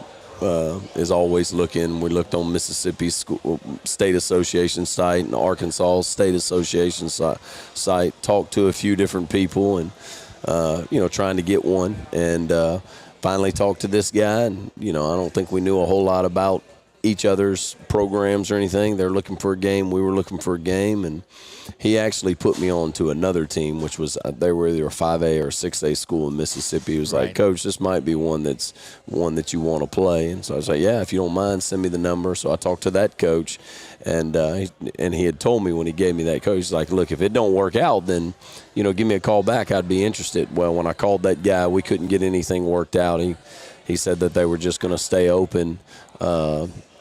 is always looking. We looked on Mississippi State Association site and Arkansas State Association site, talked to a few different people, and trying to get one, and finally talked to this guy. And I don't think we knew a whole lot about each other's programs or anything. They're looking for a game. We were looking for a game, and he actually put me on to another team, which was they were either a 5A or 6A school in Mississippi. He was like, Coach, this might be one that you want to play. And so I was like, yeah, if you don't mind, send me the number. So I talked to that coach, and he had told me when he gave me that coach, he's like, look, if it don't work out, then give me a call back. I'd be interested. Well, when I called that guy, we couldn't get anything worked out. He said that they were just going to stay open.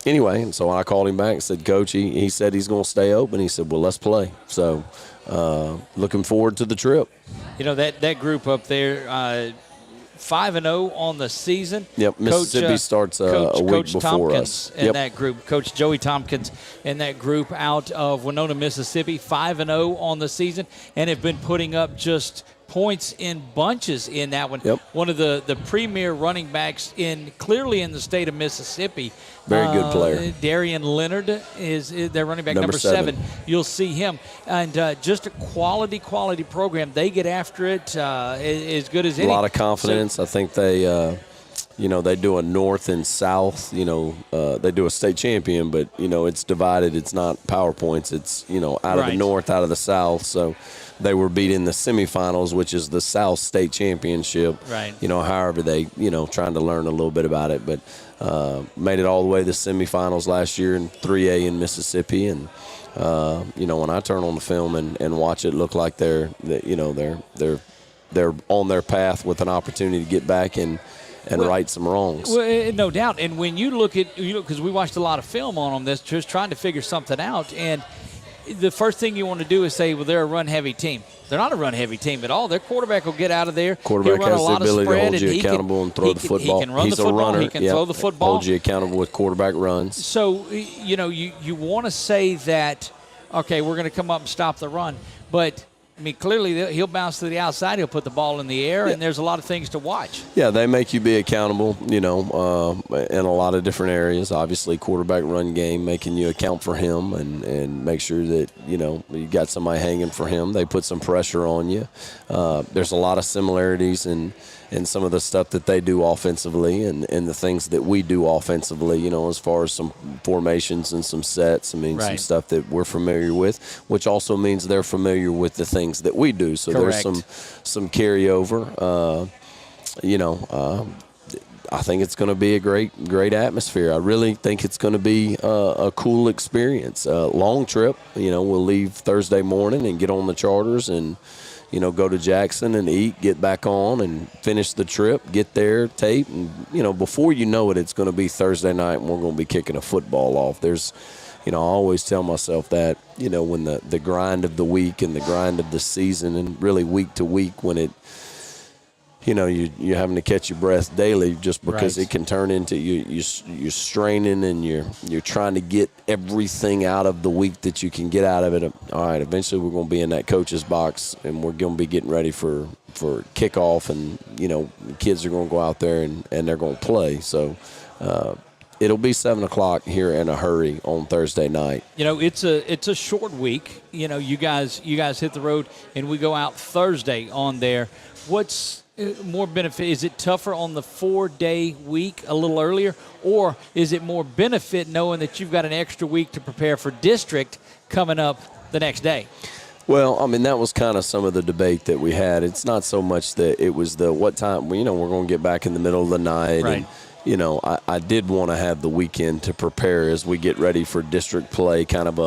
Anyway, and so I called him back and said, Coach, he said he's going to stay open. He said, well, let's play. So looking forward to the trip. That group up there, 5-0 on the season. Yep, Mississippi starts a week Coach before Tompkins us. In that group, Coach Joey Tompkins in that group out of Winona, Mississippi, 5-0 on the season, and have been putting up just points in bunches in that one. Yep. One of the premier running backs clearly in the state of Mississippi. Very good player. Darian Leonard is their running back, number 7. You'll see him. And just a quality program. They get after it as good as any. A lot of confidence. So, I think they do a north and south. They do a state champion, but, it's divided. It's not PowerPoints. It's, out of the north, out of the south. So they were beat in the semifinals, which is the South State Championship. Right. However they, trying to learn a little bit about it. But made it all the way to the semifinals last year in 3A in Mississippi. And, when I turn on the film and watch it, look like they're on their path with an opportunity to get back and right some wrongs. Well, no doubt. And when you look at, because we watched a lot of film on them, just trying to figure something out. And the first thing you want to do is say, well, they're a run-heavy team. They're not a run-heavy team at all. Their quarterback will get out of there. Quarterback has the ability to hold you accountable and throw the football. He can run He's the football. A runner. He can throw the football. Hold you accountable with quarterback runs. So, you want to say that, okay, we're going to come up and stop the run. But, I mean, clearly he'll bounce to the outside. He'll put the ball in the air, and there's a lot of things to watch. Yeah, they make you be accountable, in a lot of different areas. Obviously, quarterback run game, making you account for him and make sure that, you got somebody hanging for him. They put some pressure on you. There's a lot of similarities in some of the stuff that they do offensively and the things that we do offensively, as far as some formations and some sets. I mean, some stuff that we're familiar with, which also means they're familiar with the things that we do. So Correct. There's some carryover. I think it's going to be a great atmosphere. I really think it's going to be a cool experience. Long trip. We'll leave Thursday morning and get on the charters and go to Jackson and eat, get back on and finish the trip, get there, tape. And, before you know it, it's going to be Thursday night and we're going to be kicking a football off. There's I always tell myself that, when the grind of the week and the grind of the season and really week to week when it, you're having to catch your breath daily just because it can turn into you're straining and you're trying to get everything out of the week that you can get out of it. All right, eventually we're going to be in that coach's box and we're going to be getting ready for kickoff, and the kids are going to go out there and they're going to play. So it'll be 7 o'clock here in a hurry on Thursday night. It's a short week. You guys hit the road and we go out Thursday on there. What's more benefit? Is it tougher on the 4-day week a little earlier, or is it more benefit knowing that you've got an extra week to prepare for district coming up the next day? Well, that was kind of some of the debate that we had. It's not so much that it was what time, we're going to get back in the middle of the night. Right. And, I did want to have the weekend to prepare as we get ready for district play, kind of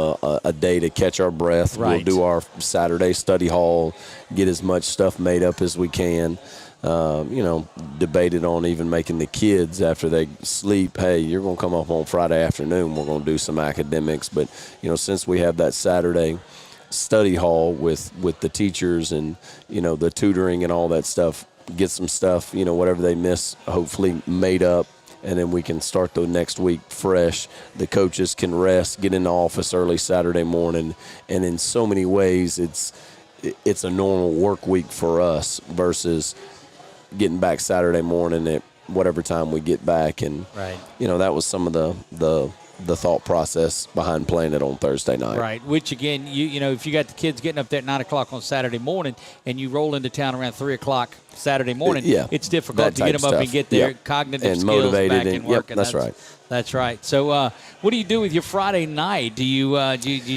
a day to catch our breath. Right. We'll do our Saturday study hall, get as much stuff made up as we can. Debated on even making the kids, after they sleep, hey, you're going to come up on Friday afternoon, we're going to do some academics. But, since we have that Saturday study hall with the teachers and, the tutoring and all that stuff, get some stuff, whatever they miss, hopefully made up, and then we can start the next week fresh. The coaches can rest, get in the office early Saturday morning, and in so many ways it's a normal work week for us versus getting back Saturday morning at whatever time we get back. And that was some of the thought process behind playing it on Thursday night. Right, which again, if you got the kids getting up there at 9 o'clock on Saturday morning and you roll into town around 3 o'clock Saturday morning, it's difficult to get them up and get their cognitive and skills motivated back and working. That's right. That's right. So, what do you do with your Friday night? Do you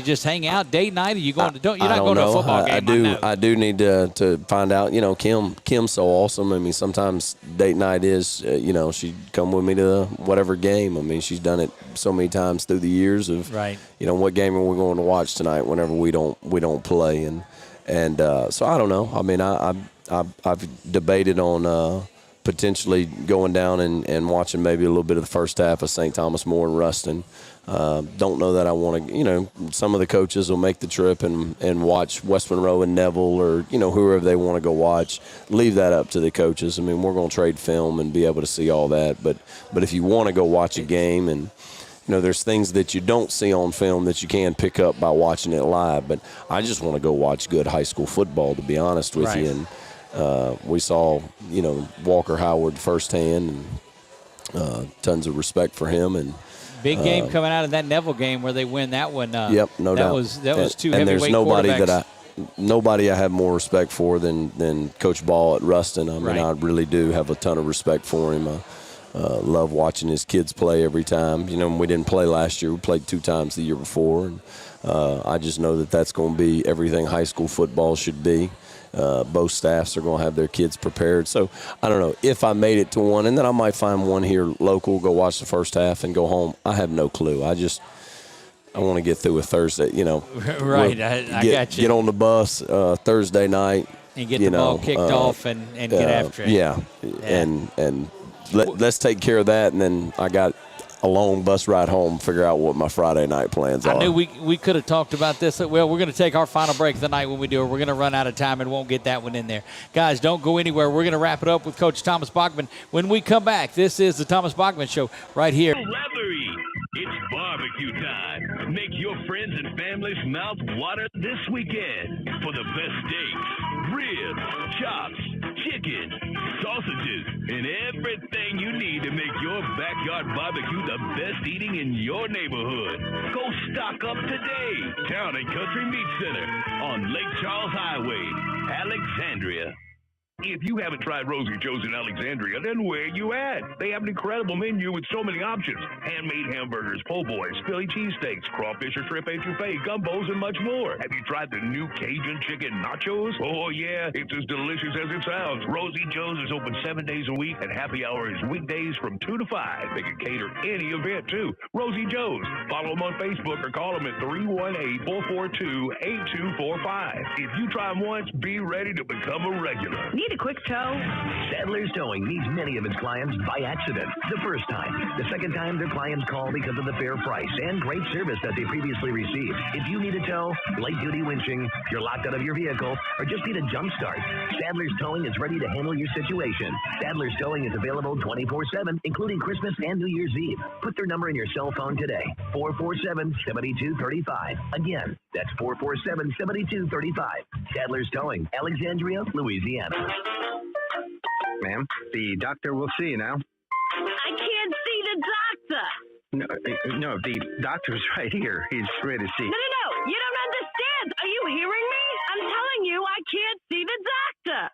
just hang out date night? Are you going to? You're not going to a football game. I do need to find out. Kim's so awesome. Sometimes date night is. She'd come with me to whatever game. She's done it so many times through the years of. Right. What game are we going to watch tonight? Whenever we don't play, and so I don't know. I've debated on. Potentially going down and watching maybe a little bit of the first half of St. Thomas More and Ruston. Don't know that I want to, some of the coaches will make the trip and watch West Monroe and Neville or, whoever they want to go watch. Leave that up to the coaches. We're going to trade film and be able to see all that. But if you want to go watch a game and, there's things that you don't see on film that you can pick up by watching it live. But I just want to go watch good high school football, to be honest with you. And, we saw, Walker Howard firsthand, and tons of respect for him. And big game coming out of that Neville game where they win that one. Yep, no doubt. That was two heavyweight there's nobody quarterbacks. nobody I have more respect for than Coach Ball at Ruston. I really do have a ton of respect for him. Love watching his kids play every time. We didn't play last year. We played 2 times the year before. And I just know that that's going to be everything high school football should be. Both staffs are going to have their kids prepared. So, I don't know if I made it to one, and then I might find one here local, go watch the first half, and go home. I have no clue. I want to get through a Thursday, Right, I got you. Get on the bus Thursday night. And get the ball kicked off and get after it. Yeah. And let's take care of that, and then I got a long bus ride home, figure out what my Friday night plans are. I knew we could have talked about this. Well, we're going to take our final break of the night when we do it. We're going to run out of time and won't get that one in there. Guys, don't go anywhere. We're going to wrap it up with Coach Thomas Bachman when we come back. This is the Thomas Bachman Show right here. Leathery, it's barbecue time. Make your friends and family's mouth water this weekend for the best steaks, ribs, chops, chicken, sausages, and everything you need to make your backyard barbecue the best eating in your neighborhood. Go stock up today. Town and Country Meat Center on Lake Charles Highway, Alexandria. If you haven't tried Rosie Joe's in Alexandria, then where you at? They have an incredible menu with so many options. Handmade hamburgers, po' boys, Philly cheesesteaks, crawfish or shrimp etouffee, gumbos, and much more. Have you tried the new Cajun chicken nachos? Oh, yeah, it's as delicious as it sounds. Rosie Joe's is open 7 days a week, and happy hour is weekdays from 2 to 5. They can cater any event, too. Rosie Joe's. Follow them on Facebook or call them at 318-442-8245. If you try them once, be ready to become a regular. Need need a quick tow? Sadler's Towing meets many of its clients by accident. The first time. The second time, their clients call because of the fair price and great service that they previously received. If you need a tow, light-duty winching, you're locked out of your vehicle, or just need a jump start, Sadler's Towing is ready to handle your situation. Sadler's Towing is available 24/7, including Christmas and New Year's Eve. Put their number in your cell phone today. 447-7235. Again, that's 447-7235. Sadler's Towing, Alexandria, Louisiana. Ma'am, the doctor will see you now. I can't see the doctor. No, the doctor's right here. He's ready to see. No. You don't understand. Are you hearing me? I'm telling you, I can't see the doctor.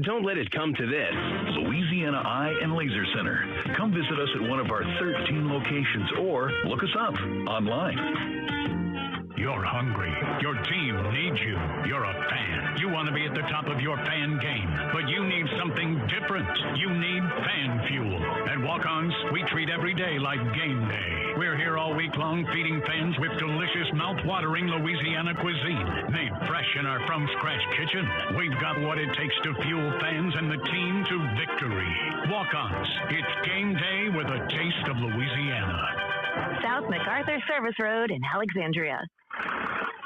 Don't let it come to this. Louisiana Eye and Laser Center. Come visit us at one of our 13 locations or look us up online. You're hungry. Your team needs you. You're a fan. You want to be at the top of your fan game, but you need something different. You need fan fuel. At Walk-Ons, we treat every day like game day. We're here all week long feeding fans with delicious, mouth-watering Louisiana cuisine made fresh in our from-scratch kitchen. We've got what it takes to fuel fans and the team to victory. Walk-Ons, it's game day with a taste of Louisiana. South MacArthur Service Road in Alexandria.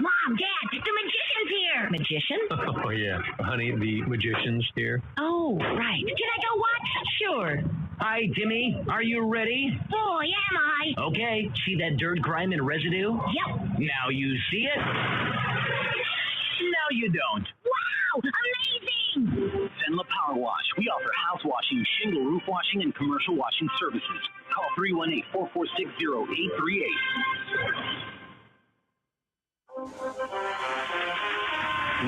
Mom, Dad, the magician's here. Magician? Oh, yeah. Honey, the magician's here. Oh, right. Can I go watch? Sure. Hi, Timmy. Are you ready? Boy, am I. Okay. See that dirt, grime, and residue? Yep. Now you see it? Now you don't. Wow, amazing. Senla Power Wash. We offer house washing, shingle roof washing, and commercial washing services. Call 318-446-0838.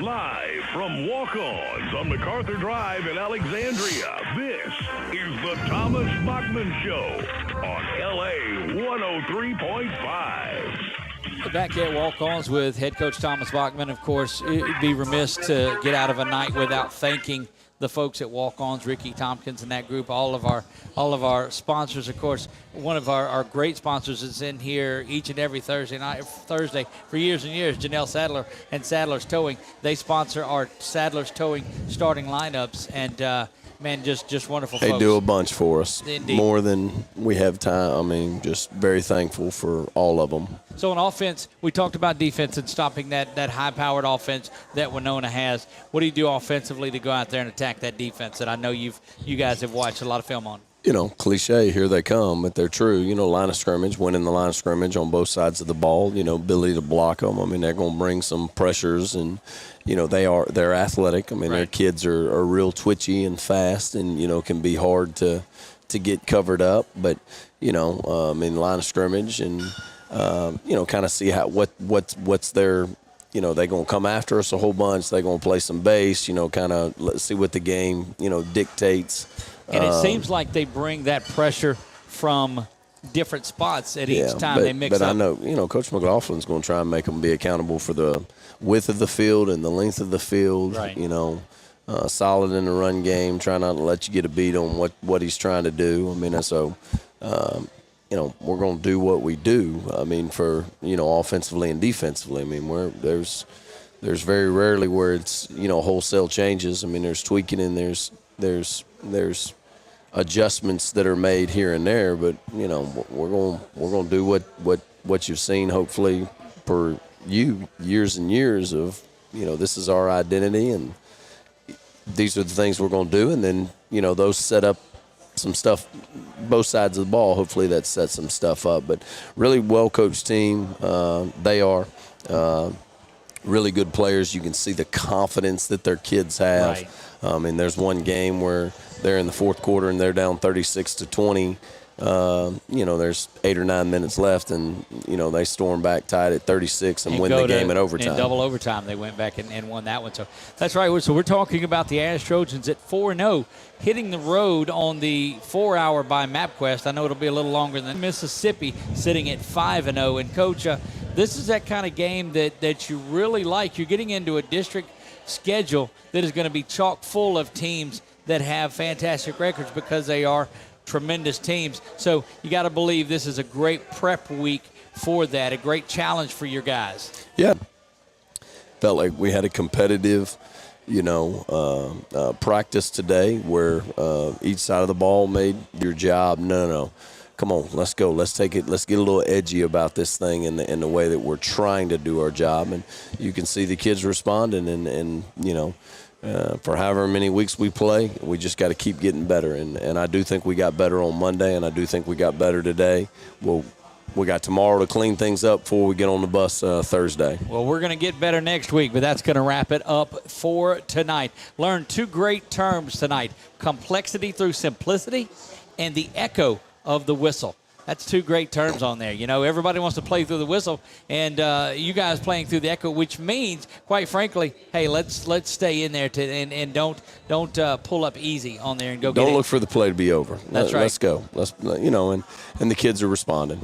Live from Walk-Ons on MacArthur Drive in Alexandria, this is the Thomas Bachman Show on LA 103.5. Back at Walk-Ons with head coach Thomas Bachman. Of course, it'd be remiss to get out of a night without thanking the folks at Walk-Ons, Ricky Tompkins and that group, all of our sponsors. Of course, one of our great sponsors is in here each and every Thursday for years and years, Janelle Sadler and Sadler's Towing. They sponsor our Sadler's Towing starting lineups, and man, just wonderful folks. They do a bunch for us. Indeed. More than we have time. I mean, just very thankful for all of them. So on offense, we talked about defense and stopping that high-powered offense that Winona has. What do you do offensively to go out there and attack that defense that I know you guys have watched a lot of film on? You know, cliche, here they come, but they're true. You know, line of scrimmage, winning the line of scrimmage on both sides of the ball, you know, ability to block them. I mean, they're going to bring some pressures, and, you know, they're athletic. I mean, Their kids are real twitchy and fast and, you know, can be hard to get covered up. But, you know, in line of scrimmage and, you know, kind of see what's their, you know, they're going to come after us a whole bunch. They're going to play some base, you know, kind of let's see what the game, you know, dictates. And it seems like they bring that pressure from different spots at each time they mix up. But I know, you know, Coach McLaughlin's going to try and make them be accountable for the width of the field and the length of the field. Right. You know, solid in the run game, trying not to let you get a beat on what he's trying to do. I mean, so, you know, we're going to do what we do. I mean, for, you know, offensively and defensively. I mean, there's very rarely where it's, you know, wholesale changes. I mean, there's tweaking and there's adjustments that are made here and there, but you know we're going to do what you've seen hopefully for you years and years of, you know, this is our identity and these are the things we're going to do, and then, you know, those set up some stuff both sides of the ball. Hopefully that sets some stuff up, but really well coached team. They are really good players. You can see the confidence that their kids have. Right. And there's one game where they're in the fourth quarter and they're down 36-20. You know, there's 8 or 9 minutes left, and, you know, they storm back tied at 36 and win the game in overtime. In double overtime, they went back and won that one. So that's right. So we're talking about the Ash Trojans at 4-0, hitting the road on the 4 hour by MapQuest. I know it'll be a little longer than Mississippi, sitting at 5-0. And, Coach, this is that kind of game that you really like. You're getting into a district schedule that is going to be chock full of teams that have fantastic records because they are tremendous teams. So you got to believe this is a great prep week for that, a great challenge for your guys. Yeah. Felt like we had a competitive practice today where each side of the ball made your job. No. Come on, let's go. Let's take it. Let's get a little edgy about this thing in the way that we're trying to do our job. And you can see the kids responding. And for however many weeks we play, we just got to keep getting better. And I do think we got better on Monday, and I do think we got better today. We got tomorrow to clean things up before we get on the bus Thursday. Well, we're going to get better next week, but that's going to wrap it up for tonight. Learn 2 great terms tonight: complexity through simplicity and the echo of the whistle. That's 2 great terms on there. Everybody wants to play through the whistle, and you guys playing through the echo, which means, quite frankly, hey, let's stay in there and don't pull up easy on there and go. Don't look for the play to be over. That's right. Let's go. And the kids are responding.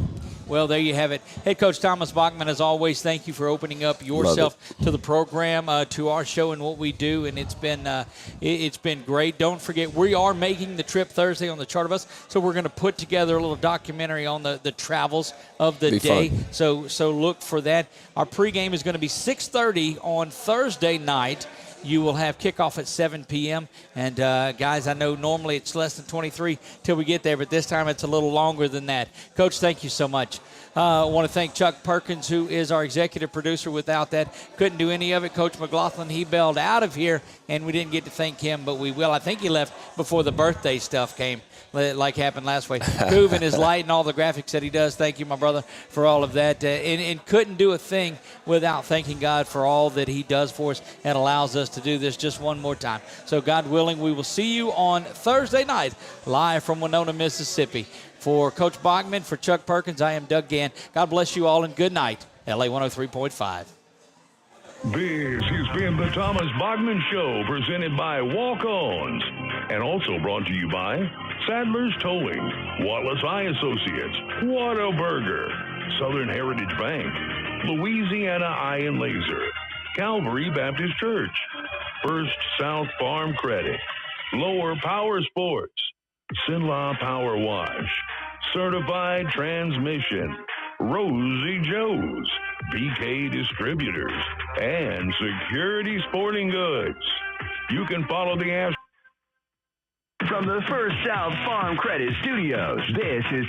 Well, there you have it. Head Coach Thomas Bachman, as always, thank you for opening up yourself to the program, to our show and what we do, and it's been great. Don't forget, we are making the trip Thursday on the Charter Bus, so we're going to put together a little documentary on the travels of the day. Fun. So look for that. Our pregame is going to be 6:30 on Thursday night. You will have kickoff at 7 p.m. And, guys, I know normally it's less than 23 till we get there, but this time it's a little longer than that. Coach, thank you so much. I want to thank Chuck Perkins, who is our executive producer. Without that, couldn't do any of it. Coach McLaughlin, he bailed out of here, and we didn't get to thank him, but we will. I think he left before the birthday stuff came, like happened last week. Coov and his light and all the graphics that he does. Thank you, my brother, for all of that. And couldn't do a thing without thanking God for all that he does for us and allows us to do this just one more time. So God willing, we will see you on Thursday night live from Winona, Mississippi. For Coach Bachman, for Chuck Perkins, I am Doug Gann. God bless you all and good night. LA 103.5. This has been the Thomas Bachman Show, presented by Walk-Ons, and also brought to you by Sadler's Towing, Wallace Eye Associates, Whataburger, Southern Heritage Bank, Louisiana Eye and Laser, Calvary Baptist Church, First South Farm Credit, Lower Power Sports, Sinlaw Power Wash, Certified Transmission, Rosie Joe's, BK Distributors, and Security Sporting Goods. You can follow the app. From the First South Farm Credit Studios, this is